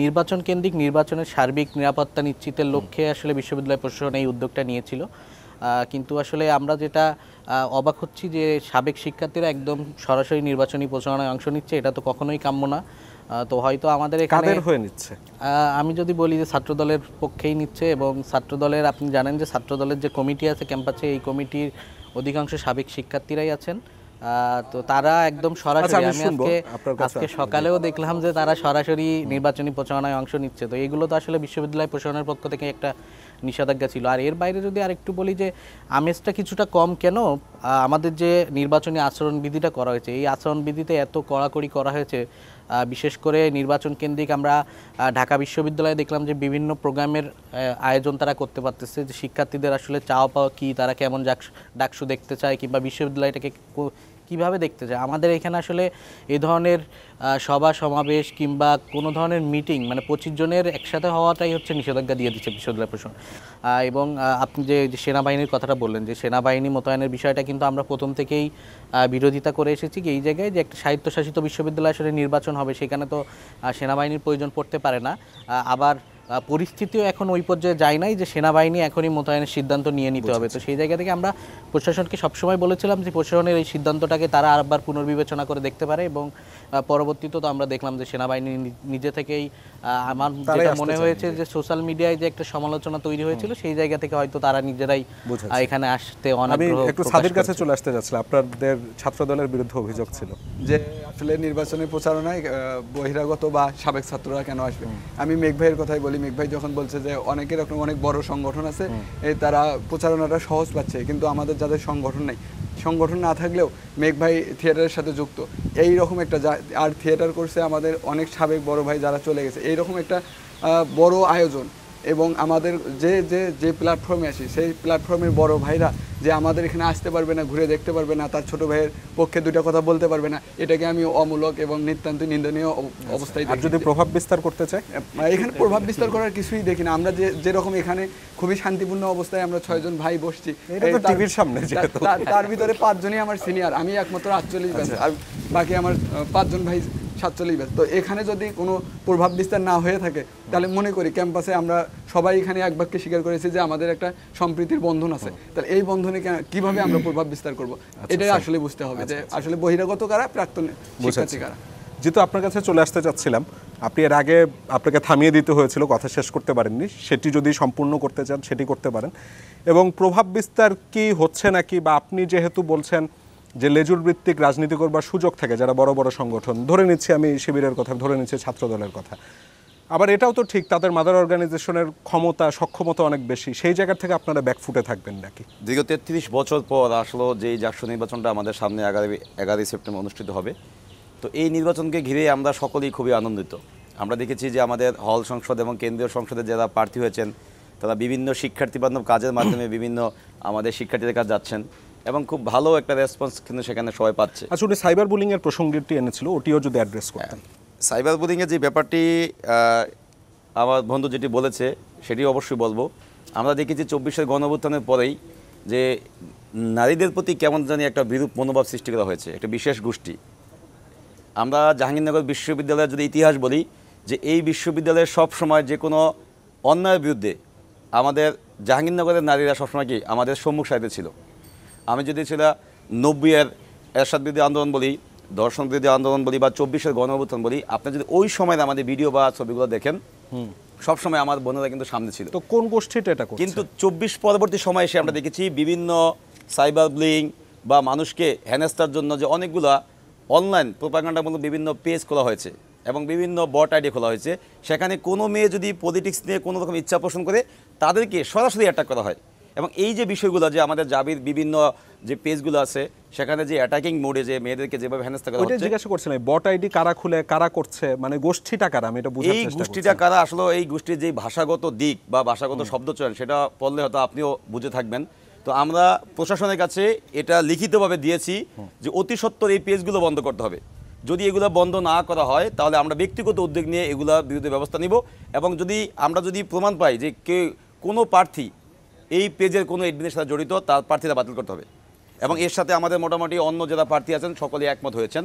নির্বাচন কেন্দ্রিক নির্বাচনের সার্বিক নিরাপত্তা নিশ্চিতের লক্ষ্যে আসলে বিশ্ববিদ্যালয় প্রশাসন এই উদ্যোগটা নিয়েছিল। কিন্তু আসলে আমরা যেটা অবাক হচ্ছি যে সাবেক শিক্ষার্থীরা একদম সরাসরি নির্বাচনী প্রচারণায় অংশ নিচ্ছে, এটা তো কখনোই কাম্য না। তো হয়তো আমাদের এখানে হয়ে নিচ্ছে, আমি যদি বলি যে ছাত্রদলের পক্ষেই নিচ্ছে, এবং ছাত্রদলের আপনি জানেন যে ছাত্রদলের যে কমিটি আছে ক্যাম্পাসে, এই কমিটির অধিকাংশ সাবেক শিক্ষার্থীরাই আছেন। তো তারা একদম সরাসরি, আমি আজকে সকালেও দেখলাম যে তারা সরাসরি নির্বাচনী প্রচারণায় অংশ নিচ্ছে। তো এগুলো তো আসলে বিশ্ববিদ্যালয় প্রশাসনের পক্ষ থেকে একটা নিষেধাজ্ঞা ছিল। আর এর বাইরে যদি আরেকটু বলি যে আমেজটা কিছুটা কম কেন, আমাদের যে নির্বাচনী আচরণবিধিটা করা হয়েছে, এই আচরণবিধিতে এত কড়াকড়ি করা হয়েছে বিশেষ করে নির্বাচন কেন্দ্রিক আমরা ঢাকা বিশ্ববিদ্যালয়ে দেখলাম যে বিভিন্ন প্রোগ্রামের আয়োজন তারা করতে পারতেছে, যে শিক্ষার্থীদের আসলে চাওয়া পাওয়া কী, তারা কেমন ডাকসু দেখতে চায় কিংবা বিশ্ববিদ্যালয়টাকে কীভাবে দেখতে চায়। আমাদের এখানে আসলে এই ধরনের সভা সমাবেশ কিংবা কোনো ধরনের মিটিং মানে 25 জনের একসাথে হওয়াটাই হচ্ছে নিষেধাজ্ঞা দিয়ে দিচ্ছে বিশ্ববিদ্যালয় প্রশাসন। এবং আপনি যে সেনাবাহিনীর কথাটা বললেন, যে সেনাবাহিনী মোতায়েনের বিষয়টা কিন্তু আমরা প্রথম থেকেই বিরোধিতা করে এসেছি কি এই জায়গায় যে একটা স্বায়ত্তশাসিত বিশ্ববিদ্যালয় আসলে নির্বাচন হবে, সেখানে তো সেনাবাহিনীর প্রয়োজন পড়তে পারে না। আবার পরিস্থিতিও এখন ওই পর্যায়ে যায় নাই যে সেনাবাহিনী এখনই মোতায়েনের সিদ্ধান্ত নিয়ে নিতে হবে। তো সেই জায়গা থেকে আমরা প্রশাসনকে সবসময় বলেছিলাম যে প্রশাসনের এই সিদ্ধান্তটাকে তারা আবার পুনর্বিবেচনা করে দেখতে পারে, এবং পরবর্তীতে তো আমরা দেখলাম যে সেনাবাহিনী নিজে থেকেই আমার যেটা মনে হয়েছে যে সোশ্যাল মিডিয়ায় যে একটা সমালোচনা তৈরি হয়েছিল সেই জায়গা থেকে হয়তো তারা নিজেরাই এখানে আসতে অনাগ্রহ। আমি একটু সাদির কাছে চলে আসতে যাচ্ছিলাম, আপনাদের ছাত্রদলের বিরুদ্ধে অভিযোগ ছিল যে আসলে নির্বাচনের প্রচারণায় বহিরাগত বা সাবেক ছাত্ররা কেন আসবে। আমি মেঘ ভাইয়ের কথাই বলি, মেঘ ভাই যখন বলছে যে অনেকের এরকম অনেক বড় সংগঠন আছে, তারা প্রচারণাটা সহজ পাচ্ছে, কিন্তু আমাদের যাদের সংগঠন নেই, সংগঠন না থাকলেও মেঘ ভাই থিয়েটারের সাথে যুক্ত, এই রকম একটা আর থিয়েটার করছে আমাদের অনেক সাবেক বড় ভাই যারা চলে গেছে, এইরকম একটা বড় আয়োজন। এবং আমাদের যে যে যে প্ল্যাটফর্মে আসি সেই প্ল্যাটফর্মের বড় ভাইরা যে আমাদের এখানে আসতে পারবে না, ঘুরে দেখতে পারবে না, তার ছোট ভাইয়ের পক্ষে দুইটা কথা বলতে পারবে না, এটাকে আমি অমূলক এবং নিতান্ত নিন্দনীয় অবস্থায় দেখি। যদি প্রভাব বিস্তার করতে চাই, এখানে প্রভাব বিস্তার করার কিছুই দেখি না। আমরা যেরকম এখানে খুবই শান্তিপূর্ণ অবস্থায় আমরা 6 জন ভাই বসছি, টিভির সামনে তার ভিতরে 5 জনই আমার সিনিয়র, আমি একমাত্র 48 ব্যাচ, আর বাকি আমার 5 জন ভাই 47 ব্যাচ। তো এখানে যদি কোনো প্রভাব বিস্তার না হয়ে থাকে তাহলে মনে করি ক্যাম্পাসে আমরা সবাই এখানে এক বাক্যে স্বীকার করেছি যে আমাদের একটা সম্প্রীতির বন্ধন আছে, তাহলে এই বন্ধনে কিভাবে আমরা প্রভাব বিস্তার করব, এটাই আসলে বুঝতে হবে যে আসলে বহিরাগত কারা, প্রাক্তন শিক্ষার্থী কারা। যেহেতু আপনার কাছে চলে আসতে চাচ্ছিলাম, আপনি এর আগে আপনাকে থামিয়ে দিতে হয়েছিল, কথা শেষ করতে পারেননি, সেটি যদি সম্পূর্ণ করতে চান সেটি করতে পারেন। এবং প্রভাব বিস্তার কি হচ্ছে নাকি, বা আপনি যেহেতু বলছেন যে লেজুর ভিত্তিক রাজনীতি করবার সুযোগ থাকে যারা বড় বড় সংগঠন, ধরে নিচ্ছি আমি শিবিরের কথা, ধরে নিচ্ছি ছাত্র দলের কথা, আবার এটাও তো ঠিক তাদের মাদার অর্গানাইজেশনের ক্ষমতা সক্ষমতা অনেক বেশি, সেই জায়গা থেকে আপনারা ব্যাকফুটে থাকবেন নাকি? দীর্ঘ 33 বছর পর আসলে যেই জাকসু নির্বাচনটা আমাদের সামনে 11 সেপ্টেম্বর অনুষ্ঠিত হবে, তো এই নির্বাচনকে ঘিরে আমরা সকলেই খুবই আনন্দিত। আমরা দেখেছি যে আমাদের হল সংসদ এবং কেন্দ্রীয় সংসদে যারা প্রার্থী হয়েছেন তারা বিভিন্ন শিক্ষার্থী বান্ধব কাজের মাধ্যমে বিভিন্ন আমাদের শিক্ষার্থীদের কাছে যাচ্ছেন এবং খুব ভালো একটা রেসপন্স কিন্তু সেখানে সবাই পাচ্ছে। আচ্ছা, উনি সাইবার বুলিংয়ের প্রসঙ্গটি এনেছিল, ওটিও যদি অ্যাড্রেস করতেন। সাইবার বুলিংয়ের যে ব্যাপারটি আমার বন্ধু যেটি বলেছে সেটি অবশ্যই বলবো। আমরা দেখেছি 24-এর গণঅভ্যুত্থানের পরেই যে নারীদের প্রতি কেমন জানি একটা বিরূপ মনোভাব সৃষ্টি করা হয়েছে, একটা বিশেষ গোষ্ঠী। আমরা জাহাঙ্গীরনগর বিশ্ববিদ্যালয়ের যদি ইতিহাস বলি, যে এই বিশ্ববিদ্যালয়ের সব সময় যে কোনো অন্যায়ের বিরুদ্ধে আমাদের জাহাঙ্গীরনগরের নারীরা সবসময় কি আমাদের সম্মুখ সারিতে ছিল। আমি যদি ছিল 90-এর এরশাদ বিরোধী আন্দোলন বলি, দর্শন বিরোধী আন্দোলন বলি, বা 24-এর গণঅভ্যুত্থান বলি, আপনি যদি ওই সময় আমাদের ভিডিও বা ছবিগুলো দেখেন, সবসময় আমার বোনেরা কিন্তু সামনে ছিল। তো কোন গোষ্ঠীটা এটা করছে? কিন্তু 24 পরবর্তী সময় এসে আমরা দেখেছি বিভিন্ন সাইবার বুলিং বা মানুষকে হেনস্থার জন্য যে অনেকগুলা অনলাইন প্রোপাগান্ডামূলক বিভিন্ন পেজ খোলা হয়েছে এবং বিভিন্ন বট আইডি খোলা হয়েছে। সেখানে কোনো মেয়ে যদি পলিটিক্স নিয়ে কোনো রকম ইচ্ছা পোষণ করে তাদেরকে সরাসরি অ্যাটাক করা হয়। এবং এই যে বিষয়গুলো যে আমাদের জাবির বিভিন্ন যে পেজগুলো আছে সেখানে যে অ্যাটাকিং মোডে যে মেয়েদেরকে যেভাবে হেনস্থা করা হচ্ছে, জিজ্ঞাসা করছিলাম বট আইডি কারা খুলে কারা করছে, মানে গোষ্ঠীটা কারা, আমি এটা বোঝার চেষ্টা করছি। এই গোষ্ঠীটা কারা আসলে এই গোষ্ঠীর যে ভাষাগত দিক বা ভাষাগত শব্দচয়ন সেটা পড়লে হয়তো আপনিও বুঝে থাকবেন। তো আমরা প্রশাসনের কাছে এটা লিখিতভাবে দিয়েছি যে অতি সত্বর এই পেজগুলো বন্ধ করতে হবে। যদি এগুলো বন্ধ না করা হয় তাহলে আমরা ব্যক্তিগত উদ্যোগ নিয়ে এগুলোর বিরুদ্ধে ব্যবস্থা নিব। এবং যদি আমরা প্রমাণ পাই যে কোনো প্রার্থী এই পেজের কোনো এডমিনের সাথে জড়িত, তার প্রার্থীরা বাতিল করতে হবে। এবং এর সাথে আমাদের মোটামুটি অন্য যারা প্রার্থী আছেন সকলেই একমত হয়েছেন।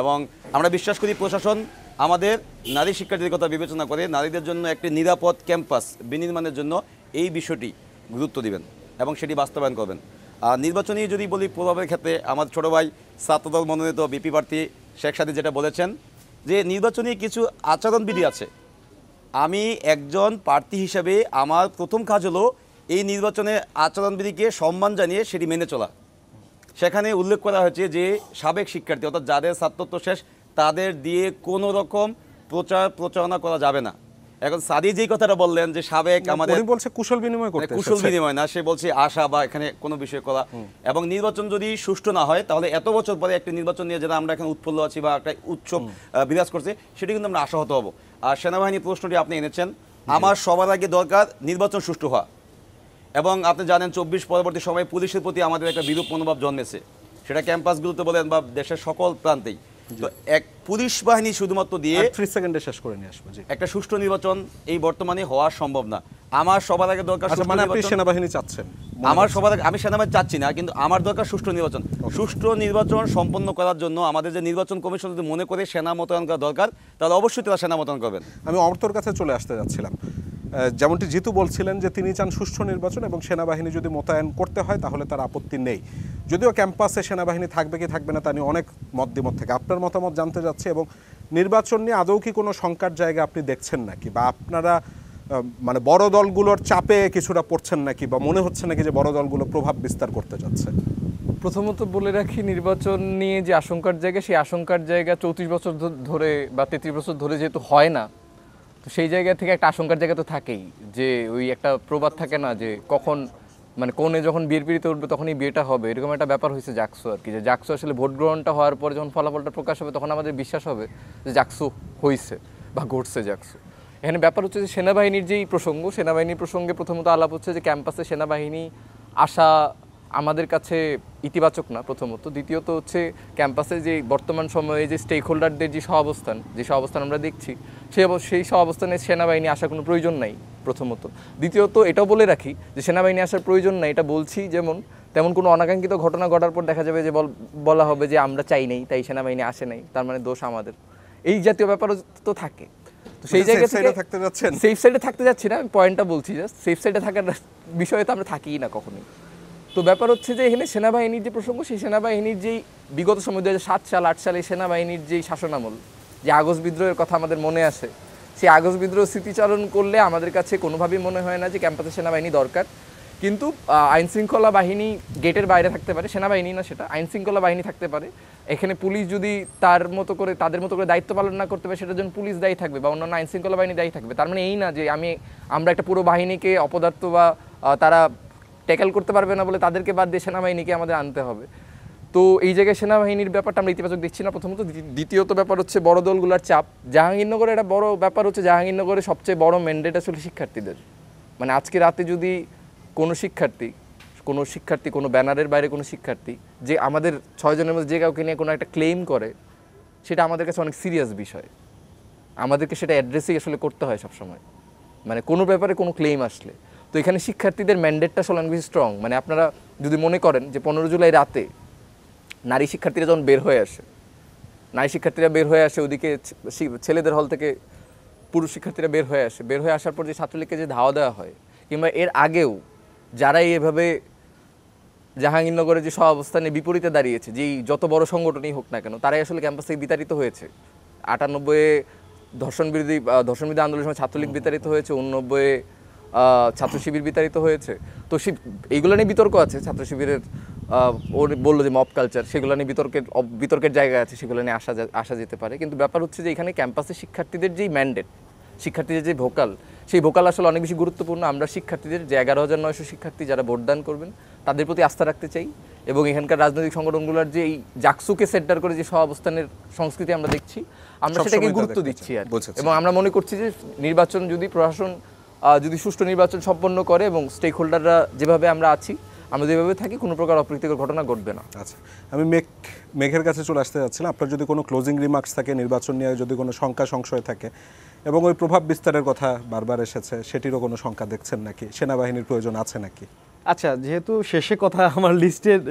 এবং আমরা বিশ্বাস করি প্রশাসন আমাদের নারী শিক্ষার্থীদের কথা বিবেচনা করে নারীদের জন্য একটি নিরাপদ ক্যাম্পাস বিনির্মাণের জন্য এই বিষয়টি গুরুত্ব দিবেন এবং সেটি বাস্তবায়ন করবেন। আর নির্বাচনী যদি বলি প্রভাবের ক্ষেত্রে আমার ছোটো ভাই ছাত্রদল মনোনীত বিপি প্রার্থী শেখ সাদী যেটা বলেছেন যে নির্বাচনী কিছু আচরণবিধি আছে। আমি একজন প্রার্থী হিসাবে আমার প্রথম কাজ হলো এই নির্বাচনে আচরণবিধিকে সম্মান জানিয়ে সেটি মেনে চলা। সেখানে উল্লেখ করা হয়েছে যে সাবেক শিক্ষার্থী অর্থাৎ যাদের ছাত্রত্ব শেষ তাদের দিয়ে কোনো রকম প্রচারণা করা যাবে না এখন সাদি যেই কথাটা বললেন যে সাবেক আমাদের উনি বলছে কুশল বিনিময় করতে কুশল এসেছে। বিনিময় না, সে বলছে আশা বা এখানে কোনো বিষয় করা, এবং নির্বাচন যদি সুষ্ঠু না হয় তাহলে এত বছর পরে একটা নির্বাচন নিয়ে যেটা আমরা এখন উৎফুল্ল আছি বা একটা উৎসব বিরাজ করছে, সেটি কিন্তু আমরা আশাহত হব। আর সেনাবাহিনী প্রশ্নটি আপনি এনেছেন, আমার সবার আগে দরকার নির্বাচন সুষ্ঠু হওয়া। এবং আপনি জানেন 24 পরবর্তী সময়ে পুলিশের প্রতি আমাদের একটা বিরূপ মনোভাব জন্মেছে, সেটা ক্যাম্পাসগুলোতে বলেন বা দেশের সকল প্রান্তেই। তো এক পুলিশ বাহিনী শুধুমাত্র দিয়ে 3 সেকেন্ডে শেষ করে নিয়ে আসবো। জি, একটা সুষ্ঠু নির্বাচন এই বর্তমানে হওয়া সম্ভব না। আমার সবার আগে দরকার আচ্ছা, সুষ্ঠু মানে আপনি নির্বাচন। সেনাবাহিনী চাচ্ছেন? আমার সবার আগে, আমি সেনাবাহিনী চাচ্ছি না, কিন্তু আমার দরকার সুষ্ঠু নির্বাচন। সুষ্ঠু নির্বাচন সম্পন্ন করার জন্য আমাদের যে নির্বাচন কমিশন যদি মনে করে সেনা মোতায়েন করা দরকার, তাহলে অবশ্যই তারা সেনা মোতায়েন করবেন। আমি অমর্ত্যর কাছে চলে আসতে যাচ্ছিলাম। যেমনটি জিতু বলছিলেন যে তিনি চান সুষ্ঠু নির্বাচন এবং সেনাবাহিনী যদি মোতায়েন করতে হয় তাহলে তার আপত্তি নেই। যদিও ক্যাম্পাসে সেনাবাহিনী থাকবে কি থাকবে না তা নিয়ে অনেক মত থেকে আপনার মতামত জানতে যাচ্ছে, এবং নির্বাচন নিয়ে আদৌ কি কোনো শঙ্কার জায়গা আপনি দেখছেন নাকি, বা আপনারা মানে বড় দলগুলোর চাপে কিছুটা পড়ছেন নাকি, বা মনে হচ্ছে নাকি যে বড় দলগুলো প্রভাব বিস্তার করতে যাচ্ছে? প্রথমত বলে রাখি, নির্বাচন নিয়ে যে আশঙ্কার জায়গা, সেই আশঙ্কার জায়গা 34 বছর ধরে বা 33 বছর ধরে যেহেতু হয় না, তো সেই জায়গা থেকে একটা আশঙ্কার জায়গা তো থাকেই, যে ওই একটা প্রবাদ থাকে না যে কখন মানে কোনে যখন বিয়ের পিড়িতে উঠবে তখনই বিয়েটা হবে, এরকম একটা ব্যাপার হয়েছে জাকসু আর কি। যে জাকসু আসলে ভোট গ্রহণটা হওয়ার পরে যখন ফলাফলটা প্রকাশ হবে তখন আমাদের বিশ্বাস হবে যে জাকসু হয়েছে বা ঘটছে জাকসু। এখানে ব্যাপার হচ্ছে যে সেনাবাহিনীর যেই প্রসঙ্গ, সেনাবাহিনীর প্রসঙ্গে প্রথমত আলাপ হচ্ছে যে ক্যাম্পাসে সেনাবাহিনী আসা আমাদের কাছে ইতিবাচক না প্রথমত। দ্বিতীয়ত হচ্ছে ক্যাম্পাসে যে বর্তমান সময়ে যে স্টেক হোল্ডারদের যে সহাবস্থান আমরা দেখছি, সেই সহাবস্থানে সেনাবাহিনী আসার কোনো প্রয়োজন নাই প্রথমত। দ্বিতীয়ত এটাও বলে রাখি যে সেনাবাহিনী আসার প্রয়োজন নাই এটা বলছি তেমন কোনো অনাকাঙ্ক্ষিত ঘটনা ঘটার পর দেখা যাবে যে বলা হবে যে আমরা চাই নাই তাই সেনাবাহিনী আসে নাই, তার মানে দোষ আমাদের। এই জাতীয় ব্যাপারও তো থাকে। তো সেই জায়গা থেকে থাকতে যাচ্ছেন, সেফ সাইডে থাকতে যাচ্ছি না, আমি পয়েন্টটা বলছি জাস্ট। সেফ সাইডে থাকার বিষয়ে তো আমরা থাকিই না কখনোই। তো ব্যাপার হচ্ছে যে এখানে সেনাবাহিনীর যে প্রসঙ্গ, সেই সেনাবাহিনীর যেই বিগত সময় 2007 সাল 8 সালে সেনাবাহিনীর যেই শাসনামল, যে আগস্ট বিদ্রোহের কথা আমাদের মনে আছে, সেই আগস্ট বিদ্রোহ স্মৃতিচারণ করলে আমাদের কাছে কোনোভাবেই মনে হয় না যে ক্যাম্পাসে সেনাবাহিনী দরকার। কিন্তু আইনশৃঙ্খলা বাহিনী গেটের বাইরে থাকতে পারে, সেনাবাহিনী না, সেটা আইনশৃঙ্খলা বাহিনী থাকতে পারে। এখানে পুলিশ যদি তাদের মতো করে দায়িত্ব পালন না করতে পারে, সেটার জন্য পুলিশ দায়ী থাকবে বা অন্যান্য আইনশৃঙ্খলা বাহিনী দায়ী থাকবে। তার মানে এই না যে আমরা একটা পুরো বাহিনীকে অপদার্থ বা তারা ট্যাকেল করতে পারবে না বলে তাদেরকে বাদ দিয়ে সেনাবাহিনীকে আমাদের আনতে হবে। তো এই জায়গায় সেনাবাহিনীর ব্যাপারটা আমরা ইতিবাচক দেখছি না প্রথমত। দ্বিতীয়ত ব্যাপার হচ্ছে বড় দলগুলোর চাপ। জাহাঙ্গীরনগরে একটা বড় ব্যাপার হচ্ছে, জাহাঙ্গীরনগরে সবচেয়ে বড় ম্যান্ডেট আসলে শিক্ষার্থীদের। মানে আজকে রাতে যদি কোনো শিক্ষার্থী কোনো ব্যানারের বাইরে কোনো শিক্ষার্থী যে আমাদের 6 জনের মধ্যে যে কাউকে নিয়ে কোনো একটা ক্লেম করে, সেটা আমাদের কাছে অনেক সিরিয়াস বিষয়। আমাদেরকে সেটা অ্যাড্রেসই আসলে করতে হয় সবসময়, মানে কোনো ব্যাপারে কোনো ক্লেম আসলে। তো এখানে শিক্ষার্থীদের ম্যান্ডেটটা আসলে অনেক বেশি স্ট্রং। মানে আপনারা যদি মনে করেন যে 15 জুলাই রাতে নারী শিক্ষার্থীরা যখন বের হয়ে আসে ওদিকে ছেলেদের হল থেকে পুরুষ শিক্ষার্থীরা বের হয়ে আসার পর যে ছাত্রলীগকে যে ধাওয়া দেওয়া হয়, কিংবা এর আগেও যারাই এভাবে জাহাঙ্গীরনগরের যে সহাবস্থানের বিপরীতে দাঁড়িয়েছে, যেই যত বড় সংগঠনই হোক না কেন, তারাই আসলে ক্যাম্পাস থেকে বিতাড়িত হয়েছে। 98-এ ধর্ষণ বিরোধী আন্দোলনের সময় ছাত্রলীগ বিতাড়িত হয়েছে, 89-এ ছাত্র শিবির বিতাড়িত হয়েছে। তো এইগুলো নিয়ে বিতর্ক আছে, ছাত্র শিবিরের ও বললো যে মব কালচার, সেগুলো নিয়ে বিতর্কের জায়গা আছে, সেগুলো নিয়ে আসা যেতে পারে। কিন্তু ব্যাপার হচ্ছে যে এখানে ক্যাম্পাসে শিক্ষার্থীদের যেই ম্যান্ডেট, শিক্ষার্থীদের যে ভোকাল, সেই ভোকাল আসলে অনেক বেশি গুরুত্বপূর্ণ। আমরা শিক্ষার্থীদের যে 11,900 শিক্ষার্থী যারা ভোটদান করবেন তাদের প্রতি আস্থা রাখতে চাই, এবং এখানকার রাজনৈতিক সংগঠনগুলোর যে এই জাকসুকে সেন্টার করে যে সহাবস্থানের সংস্কৃতি আমরা দেখছি, আমরা সেটাকে গুরুত্ব দিচ্ছি আর। এবং আমরা মনে করছি যে নির্বাচন যদি প্রশাসন যদি সুষ্ঠু নির্বাচন সম্পন্ন করে এবং স্টেক হোল্ডাররা যেভাবে আমরা আছি, আমরা যেভাবে থাকি, কোনো প্রকার অপ্রীতিকর ঘটনা ঘটবে না। আচ্ছা, আমি মেঘের কাছে চলে আসতে যাচ্ছিলাম। আপনার যদি কোনো ক্লোজিং রিমার্কস থাকে, নির্বাচন নিয়ে যদি কোনো শঙ্কা সংশয় থাকে, এবং ওই প্রভাব বিস্তারের কথা বারবার এসেছে, সেটিরও কোনো শঙ্কা দেখছেন নাকি? সেনাবাহিনীর প্রয়োজন আছে নাকি? আচ্ছা, যেহেতু শেষে কথা আমার লিস্টের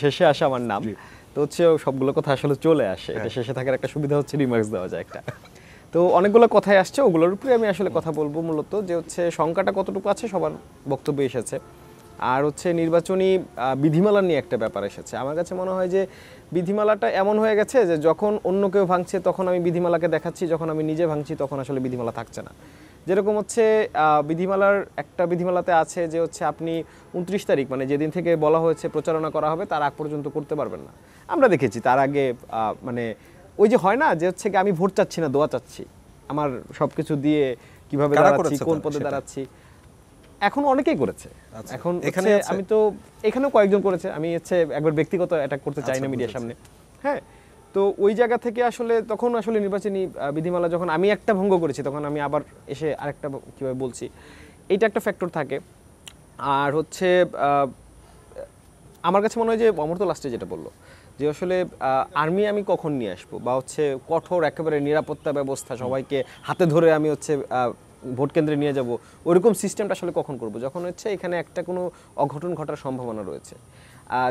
শেষে আসে আমার নাম, তো হচ্ছে সবগুলো কথা আসলে চলে আসে। এটা শেষে থাকার একটা সুবিধা হচ্ছে রিমার্কস দেওয়া যায় একটা। তো অনেকগুলো কথাই আসছে, ওগুলোর উপরে আমি আসলে কথা বলবো মূলত, যে হচ্ছে শঙ্কাটা কতটুকু আছে সবার বক্তব্যে এসেছে। আর হচ্ছে নির্বাচনী বিধিমালা নিয়ে একটা ব্যাপার এসেছে। আমার কাছে মনে হয় যে বিধিমালাটা এমন হয়ে গেছে যে যখন অন্য কেউ ভাঙছে তখন আমি বিধিমালাকে দেখাচ্ছি, যখন আমি নিজে ভাঙছি তখন আসলে বিধিমালা থাকছে না। যেরকম হচ্ছে একটা বিধিমালাতে আছে যে হচ্ছে আপনি 29 তারিখ, মানে যেদিন থেকে বলা হয়েছে প্রচারণা করা হবে, তার আগ পর্যন্ত করতে পারবেন না। আমরা দেখেছি তার আগে মানে ওই যে হয় না যে হচ্ছে আমি ভোট চাচ্ছি না, দোয়া চাচ্ছি, আমার সব কিছু দিয়ে কিভাবে কারা দাঁড়াচ্ছি, করেছে কোন তারা পদে সেটা? দাঁড়াচ্ছি। এখন অনেকেই করেছে। আচ্ছা, এখন এখানে হচ্ছে আছে? আমি তো এখানেও কয়েকজন করেছে, আমি হচ্ছে একবার ব্যক্তিগত অ্যাটাক করতে চাই আচ্ছা, না মিডিয়ার বুঝেছি। সামনে। হ্যাঁ, তো ওই জায়গা থেকে আসলে তখন আসলে নির্বাচনী বিধিমালা যখন আমি একটা ভঙ্গ করেছি, তখন আমি আবার এসে আরেকটা কীভাবে বলছি, এইটা একটা ফ্যাক্টর থাকে। আর হচ্ছে আমার কাছে মনে হয় যে অমর তো লাস্টে যেটা বললো যে আসলে আর্মি আমি কখন নিয়ে আসবো, বা হচ্ছে কঠোর একেবারে নিরাপত্তা ব্যবস্থা সবাইকে হাতে ধরে আমি হচ্ছে ভোট কেন্দ্রে নিয়ে যাব, ওইরকম সিস্টেমটা আসলে কখন করব, যখন হচ্ছে এখানে একটা কোনো অঘটন ঘটার সম্ভাবনা রয়েছে।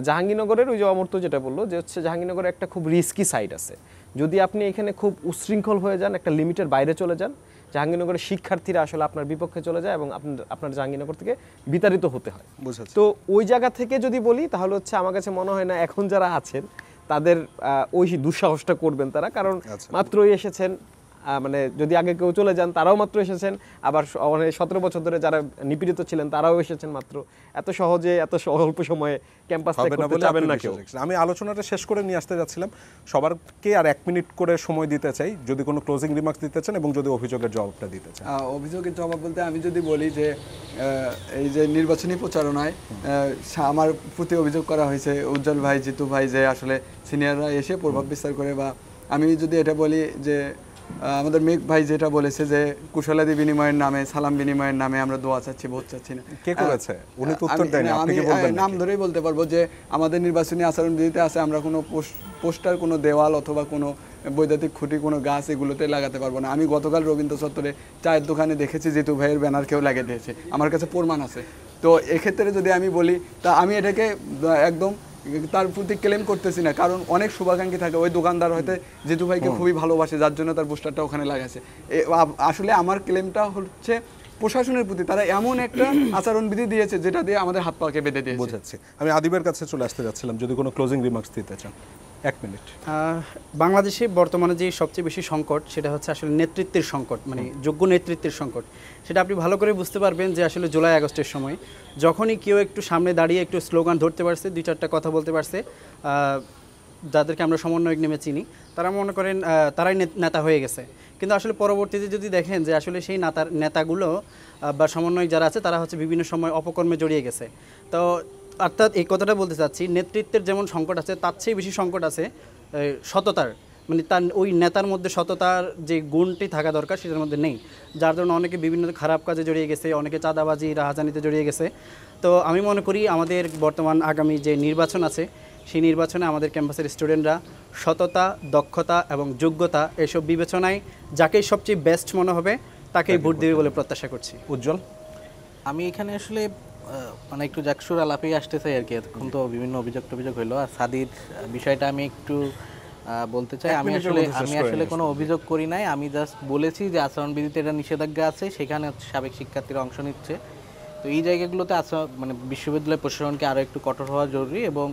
জাহাঙ্গীরনগরের ওই যে অমর্ত্য যেটা বললো যে হচ্ছে জাহাঙ্গীরনগরে একটা খুব রিস্কি সাইড আছে, যদি আপনি এখানে খুব উশৃঙ্খল হয়ে যান, একটা লিমিটের বাইরে চলে যান, জাহাঙ্গীরনগরের শিক্ষার্থীরা আসলে আপনার বিপক্ষে চলে যায় এবং আপনার জাহাঙ্গীরনগর থেকে বিতাড়িত হতে হয়। বুঝেছি। তো ওই জায়গা থেকে যদি বলি তাহলে হচ্ছে আমার কাছে মনে হয় না এখন যারা আছেন তাদের ওই দুঃসাহসটা করবেন তারা, কারণ আচ্ছা। মাত্রই এসেছেন, মানে যদি আগে কেউ চলে যান তারাও মাত্র এসেছেন, আবার মানে 17 বছর ধরে যারা নিপীড়িত ছিলেন তারাও এসেছেন মাত্র, এত সহজে এত অল্প সময়ে ক্যাম্পাস ত্যাগ করতে যাবেন না কেউ। আমি আলোচনাটা শেষ করে নিয়ে আসতে যাচ্ছিলাম, সবারকে আর 1 মিনিট করে সময় দিতে চাই, যদি কোনো ক্লোজিং রিমার্কস দিতে চান এবং যদি অভিযোগের জবাবটা দিতে চান। অভিযোগের জবাব বলতে আমি যদি বলি যে এই যে নির্বাচনী প্রচারণায় আমার প্রতি অভিযোগ করা হয়েছে উজ্জ্বল ভাই, জিতু ভাই, যে আসলে সিনিয়ররা এসে প্রভাব বিস্তার করে, বা আমি যদি এটা বলি যে আমাদের মেঘ ভাই যেটা বলেছে যে কুশলাদি বিনিময়ের নামে, সালাম বিনিময়ের নামে আমরা দোয়া চাচ্ছি, ভোট চাচ্ছি না, কে করেছে? উনি তো উত্তর দেন, আপনি কি বলবেন? নাম ধরেই বলতে পারবো যে আমাদের নির্বাচনী আচরণবিধিতে আছে আমরা কোনো পোস্টার, কোনো দেওয়াল অথবা কোনো বৈদ্যুতিক খুঁটি, কোনো গাছ এগুলোতে লাগাতে পারবো না। আমি গতকাল রবীন্দ্র চত্বরে চায়ের দোকানে দেখেছি জিতু ভাইয়ের ব্যানার কেউ লাগিয়ে দিয়েছে, আমার কাছে প্রমাণ আছে। তো এক্ষেত্রে যদি আমি বলি, তা আমি এটাকে একদম তার প্রতি ক্লেম করতেছি না, কারণ অনেক শুভাকাঙ্ক্ষী থাকে, ওই দোকানদার হয়তো জিতু ভাইকে খুবই ভালোবাসে, যার জন্য তার পোস্টারটা ওখানে লাগাছে। আসলে আমার ক্লেমটা হচ্ছে প্রশাসনের প্রতি, তারা এমন একটা আচরণবিধি দিয়েছে যেটা দিয়ে আমাদের হাত পাকে বেঁধে দিয়েছে। বুঝেছি। আমি আদিবের কাছে চলে আসতে যাচ্ছিলাম, যদি কোনো ক্লোজিং রিমার্কস দিতে চান 1 মিনিট। বাংলাদেশে বর্তমানে যে সবচেয়ে বেশি সংকট সেটা হচ্ছে আসলে নেতৃত্বের সংকট, মানে যোগ্য নেতৃত্বের সংকট। সেটা আপনি ভালো করে বুঝতে পারবেন যে আসলে জুলাই আগস্টের সময় যখনই কেউ একটু সামনে দাঁড়িয়ে একটু স্লোগান ধরতে পারছে, 2-4টা কথা বলতে পারছে, যাদেরকে আমরা সমন্বয়ক নেমে চিনি, তারা মনে করেন তারাই নেতা হয়ে গেছে। কিন্তু আসলে পরবর্তীতে যদি দেখেন যে আসলে সেই নেতাগুলো বা সমন্বয়ক যারা আছে তারা হচ্ছে বিভিন্ন সময় অপকর্মে জড়িয়ে গেছে। তো অর্থাৎ এই কথাটা বলতে চাচ্ছি, নেতৃত্বের যেমন সংকট আছে তার চেয়ে বেশি সংকট আছে সততার, মানে তার ওই নেতার মধ্যে সততার যে গুণটি থাকা দরকার সেটার মধ্যে নেই, যার জন্য অনেকে বিভিন্ন খারাপ কাজে জড়িয়ে গেছে, অনেকে চাঁদাবাজি, রাহাজানিতে জড়িয়ে গেছে। তো আমি মনে করি আমাদের বর্তমান আগামী যে নির্বাচন আছে সেই নির্বাচনে আমাদের ক্যাম্পাসের স্টুডেন্টরা সততা, দক্ষতা এবং যোগ্যতা এসব বিবেচনায় যাকেই সবচেয়ে বেস্ট মনে হবে তাকেই ভোট দেবে বলে প্রত্যাশা করছি। উজ্জ্বল? আমি এখানে আসলে মানে একটু জাকসুর আলাপেই আসতে চাই আর কি। এখন তো বিভিন্ন অভিযোগ হইলো, আর সাদির বিষয়টা আমি একটু বলতে চাই। আমি আসলে কোনো অভিযোগ করি নাই, আমি জাস্ট বলেছি যে আচরণবিধিতে এটা নিষেধাজ্ঞা আছে, সেখানে সাবেক শিক্ষার্থীরা অংশ নিচ্ছে। তো এই জায়গাগুলোতে মানে বিশ্ববিদ্যালয় প্রশাসনকে আরও একটু কঠোর হওয়া জরুরি। এবং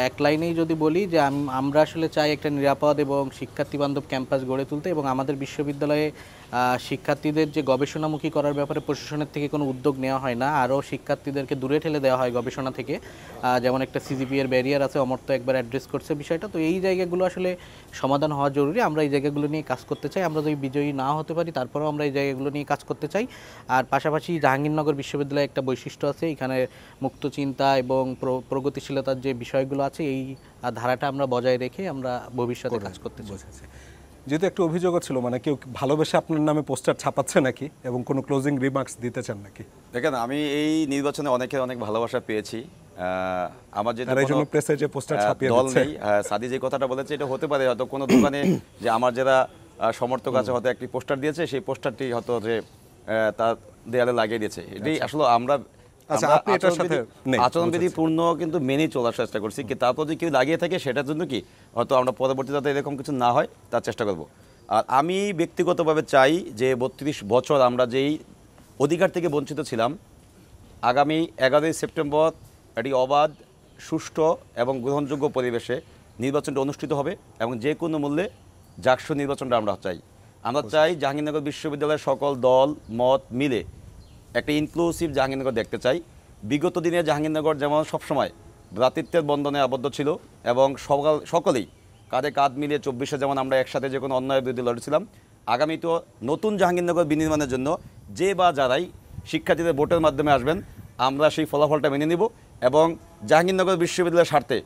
এক লাইনেই যদি বলি যে আমরা আসলে চাই একটা নিরাপদ এবং শিক্ষার্থী বান্ধব ক্যাম্পাস গড়ে তুলতে, এবং আমাদের বিশ্ববিদ্যালয়ে শিক্ষার্থীদের যে গবেষণামুখী করার ব্যাপারে প্রশাসনের থেকে কোনো উদ্যোগ নেওয়া হয় না, আরও শিক্ষার্থীদেরকে দূরে ঠেলে দেওয়া হয় গবেষণা থেকে। যেমন একটা সিজিপি এর ব্যারিয়ার আছে, অমর্ত্য একবার অ্যাড্রেস করছে বিষয়টা। তো এই জায়গাগুলো আসলে সমাধান হওয়া জরুরি। আমরা এই জায়গাগুলো নিয়ে কাজ করতে চাই। আমরা যদি বিজয়ী না হতে পারি তারপরেও আমরা এই জায়গাগুলো নিয়ে কাজ করতে চাই। আর পাশাপাশি জাহাঙ্গীরনগর বিশ্ববিদ্যালয়ে একটা বৈশিষ্ট্য আছে, এখানে মুক্ত চিন্তা এবং প্রগতিশীলতার যে বিষয়গুলো আছে এই ধারাটা আমরা বজায় রেখে আমরা ভবিষ্যতে কাজ করতে চাই। যেহেতু একটু অভিযোগও ছিল, মানে কেউ ভালোবেসে আপনার নামে পোস্টার ছাপাচ্ছে নাকি, এবং কোনো ক্লোজিং রিমার্কস দিতে চান নাকি? দেখেন, আমি এই নির্বাচনে অনেক ভালোবাসা পেয়েছি। আমার যেটা জন্য প্রেসে যে পোস্টার ছাপিয়ে দল নেই, সাদি যে কথাটা বলেছে এটা হতে পারে হয়তো কোনো দোকানে যে আমার যারা সমর্থক আছে হয়তো একটি পোস্টার দিয়েছে, সেই পোস্টারটি হয়তো যে তার দেয়ালে লাগিয়ে দিয়েছে। এটাই আসলে আমরা আচরণবিধি পূর্ণ কিন্তু মেনে চলার চেষ্টা করছি, কি তারপর যদি কেউ লাগিয়ে থাকে সেটার জন্য কি হয়তো আমরা পরবর্তীতে যাতে এরকম কিছু না হয় তার চেষ্টা করব। আর আমি ব্যক্তিগতভাবে চাই যে 32 বছর আমরা যেই অধিকার থেকে বঞ্চিত ছিলাম, আগামী 11ই সেপ্টেম্বর একটি অবাধ, সুষ্ঠু এবং গ্রহণযোগ্য পরিবেশে নির্বাচনটা অনুষ্ঠিত হবে, এবং যে কোনো মূল্যে জাকসু নির্বাচনটা আমরা চাই। আমরা চাই জাহাঙ্গীরনগর বিশ্ববিদ্যালয়ের সকল দল মত মিলে একটা ইনক্লুসিভ জাহাঙ্গীরনগর দেখতে চাই। বিগত দিনে জাহাঙ্গীরনগর যেমন সবসময় ভ্রাতৃত্বের বন্ধনে আবদ্ধ ছিল এবং সকলেই কাঁধে কাঁধ মিলিয়ে 24-এ যেমন আমরা একসাথে যে কোনো অন্যায়ের বিরুদ্ধে লড়েছিলাম, আগামীতে নতুন জাহাঙ্গীরনগর বিনির্মাণের জন্য যে বা যারাই শিক্ষার্থীদের ভোটের মাধ্যমে আসবেন আমরা সেই ফলাফলটা মেনে নিব এবং জাহাঙ্গীরনগর বিশ্ববিদ্যালয়ের স্বার্থে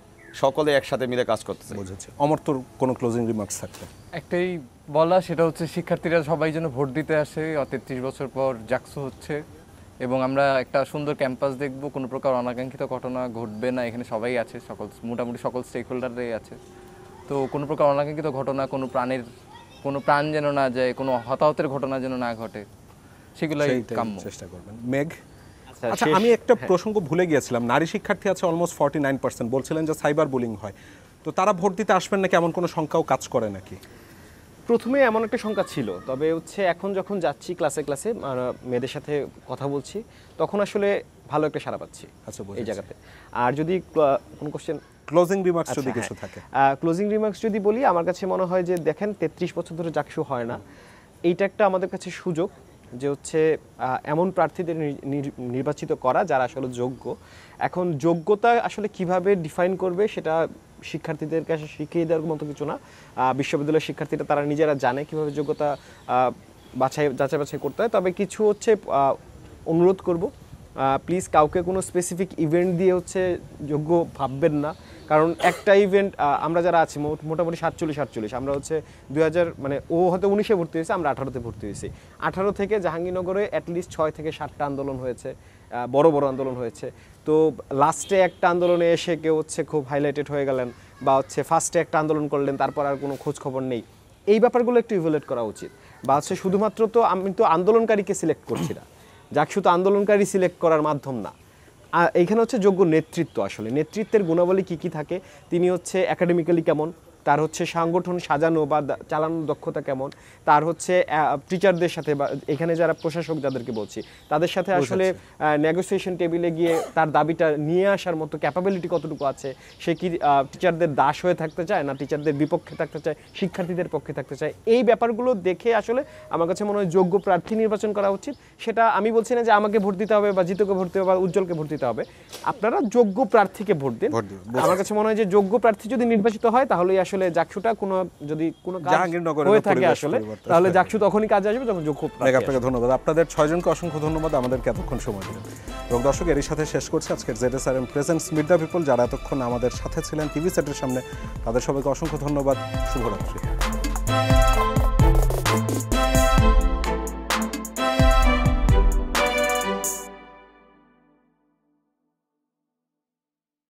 সকলে একসাথে মিলে কাজ করতেছে। বুঝেছি। অমর্ত্যর কোনো ক্লোজিং রিমার্কস থাকবে? একটাই বলা, সেটা হচ্ছে শিক্ষার্থীরা সবাই যেন ভোট দিতে আসে। 33 বছর পর জাকসু হচ্ছে এবং আমরা একটা সুন্দর ক্যাম্পাস দেখব, কোনো প্রকার অনাকাঙ্ক্ষিত ঘটনা ঘটবে না, এখানে সবাই আছে, মোটামুটি সকল স্টেক হোল্ডাররাই আছে। তো কোনো প্রকার অনাকাঙ্ক্ষিত ঘটনা, কোনো প্রাণ যেন না যায়, কোনো হতাহতের ঘটনা যেন না ঘটে, সেগুলোই কাম্য। চেষ্টা করবেন। মেঘ? আচ্ছা, আমি একটা প্রসঙ্গ ভুলে গিয়েছিলাম। নারী শিক্ষার্থী আছে অলমোস্ট 49%, বলছিলেন যে সাইবার বুলিং হয়, তো তারা ভোট দিতে আসবেন নাকি এমন কোনো সংখ্যাও কাজ করে নাকি? প্রথমে এমন একটা সংখ্যা ছিল, তবে হচ্ছে এখন যখন যাচ্ছি ক্লাসে মেয়েদের সাথে কথা বলছি, তখন আসলে ভালো একটা সাড়া পাচ্ছি। আচ্ছা, এই জায়গাতে। আর যদি কোন কোশ্চেন, ক্লোজিং রিমার্কস যদি কিছু থাকে? ক্লোজিং রিমার্কস যদি বলি, আমার কাছে মনে হয় যে দেখেন 33 বছর ধরে জাকসু হয় না, এইটা একটা আমাদের কাছে সুযোগ যে হচ্ছে এমন প্রার্থীদের নির্বাচিত করা যারা আসলে যোগ্য। এখন যোগ্যতা আসলে কিভাবে ডিফাইন করবে সেটা শিক্ষার্থীদের কাছে শিখিয়ে দেওয়ার মতো কিছু না। বিশ্ববিদ্যালয়ের শিক্ষার্থীরা তারা নিজেরা জানে কিভাবে যোগ্যতা যাচাই বাছাই করতে হয়। তবে কিছু হচ্ছে অনুরোধ করব, প্লিজ কাউকে কোনো স্পেসিফিক ইভেন্ট দিয়ে হচ্ছে যোগ্য ভাববেন না, কারণ একটা ইভেন্ট আমরা যারা আছি মোটামুটি 47 আমরা হচ্ছে 2000 মানে ও হয়তো 19-এ ভর্তি হয়েছে, আমরা 18-তে ভর্তি হয়েছি। 18 থেকে জাহাঙ্গীরনগরে অ্যাটলিস্ট 6 থেকে 7টা আন্দোলন হয়েছে, বড় বড় আন্দোলন হয়েছে। তো লাস্টে একটা আন্দোলনে এসে কেউ হচ্ছে খুব হাইলাইটেড হয়ে গেলেন, বা হচ্ছে ফার্স্টে একটা আন্দোলন করলেন, তারপর আর কোনো খোঁজ খবর নেই, এই ব্যাপারগুলো একটু ইভ্যালুয়েট করা উচিত। বা হচ্ছে শুধুমাত্র তো আমি তো আন্দোলনকারীকে সিলেক্ট করছি না, জাকসু তো আন্দোলনকারী সিলেক্ট করার মাধ্যম না। এইখানে হচ্ছে যোগ্য নেতৃত্ব, আসলে নেতৃত্বের গুণাবলী কী কী থাকে, তিনি হচ্ছে একাডেমিক্যালি কেমন, তার হচ্ছে সাংগঠন সাজানো বা চালানোর দক্ষতা কেমন, তার হচ্ছে টিচারদের সাথে বা এখানে যারা প্রশাসক যাদেরকে বলছি তাদের সাথে আসলে নেগোসিয়েশন টেবিলে গিয়ে তার দাবিটা নিয়ে আসার মতো ক্যাপাবিলিটি কতটুকু আছে, সে কি টিচারদের দাস হয়ে থাকতে চায় না টিচারদের বিপক্ষে থাকতে চায়, শিক্ষার্থীদের পক্ষে থাকতে চায়। এই ব্যাপারগুলো দেখে আসলে আমার কাছে মনে হয় যোগ্য প্রার্থী নির্বাচন করা উচিত। সেটা আমি বলছি না যে আমাকে ভোট দিতে হবে বা জিতুকে ভোট দিতে হবে বা উজ্জ্বলকে ভোট দিতে হবে, আপনারা যোগ্য প্রার্থীকে ভোট দিন। আমার কাছে মনে হয় যে যোগ্য প্রার্থী যদি নির্বাচিত হয় তাহলে আসলে জাকসুটা যদি কোনো কাজ হয়ে থাকে আসলে, তাহলে জাকসু তখনই কাজে আসবে যখন যোগ্য প্রার্থী। আপনাকে ধন্যবাদ, আপনাদের 6 জনকে অসংখ্য ধন্যবাদ আমাদেরকে এতক্ষণ সময় দিলেন। এবং দর্শক, এরই সাথে শেষ করছি আজকের ZSRM presents meet the people. যারা এতক্ষণ আমাদের সাথে ছিলেন টিভি সেটের সামনে, তাদের সবাইকে অসংখ্য ধন্যবাদ। শুভরাত্রি।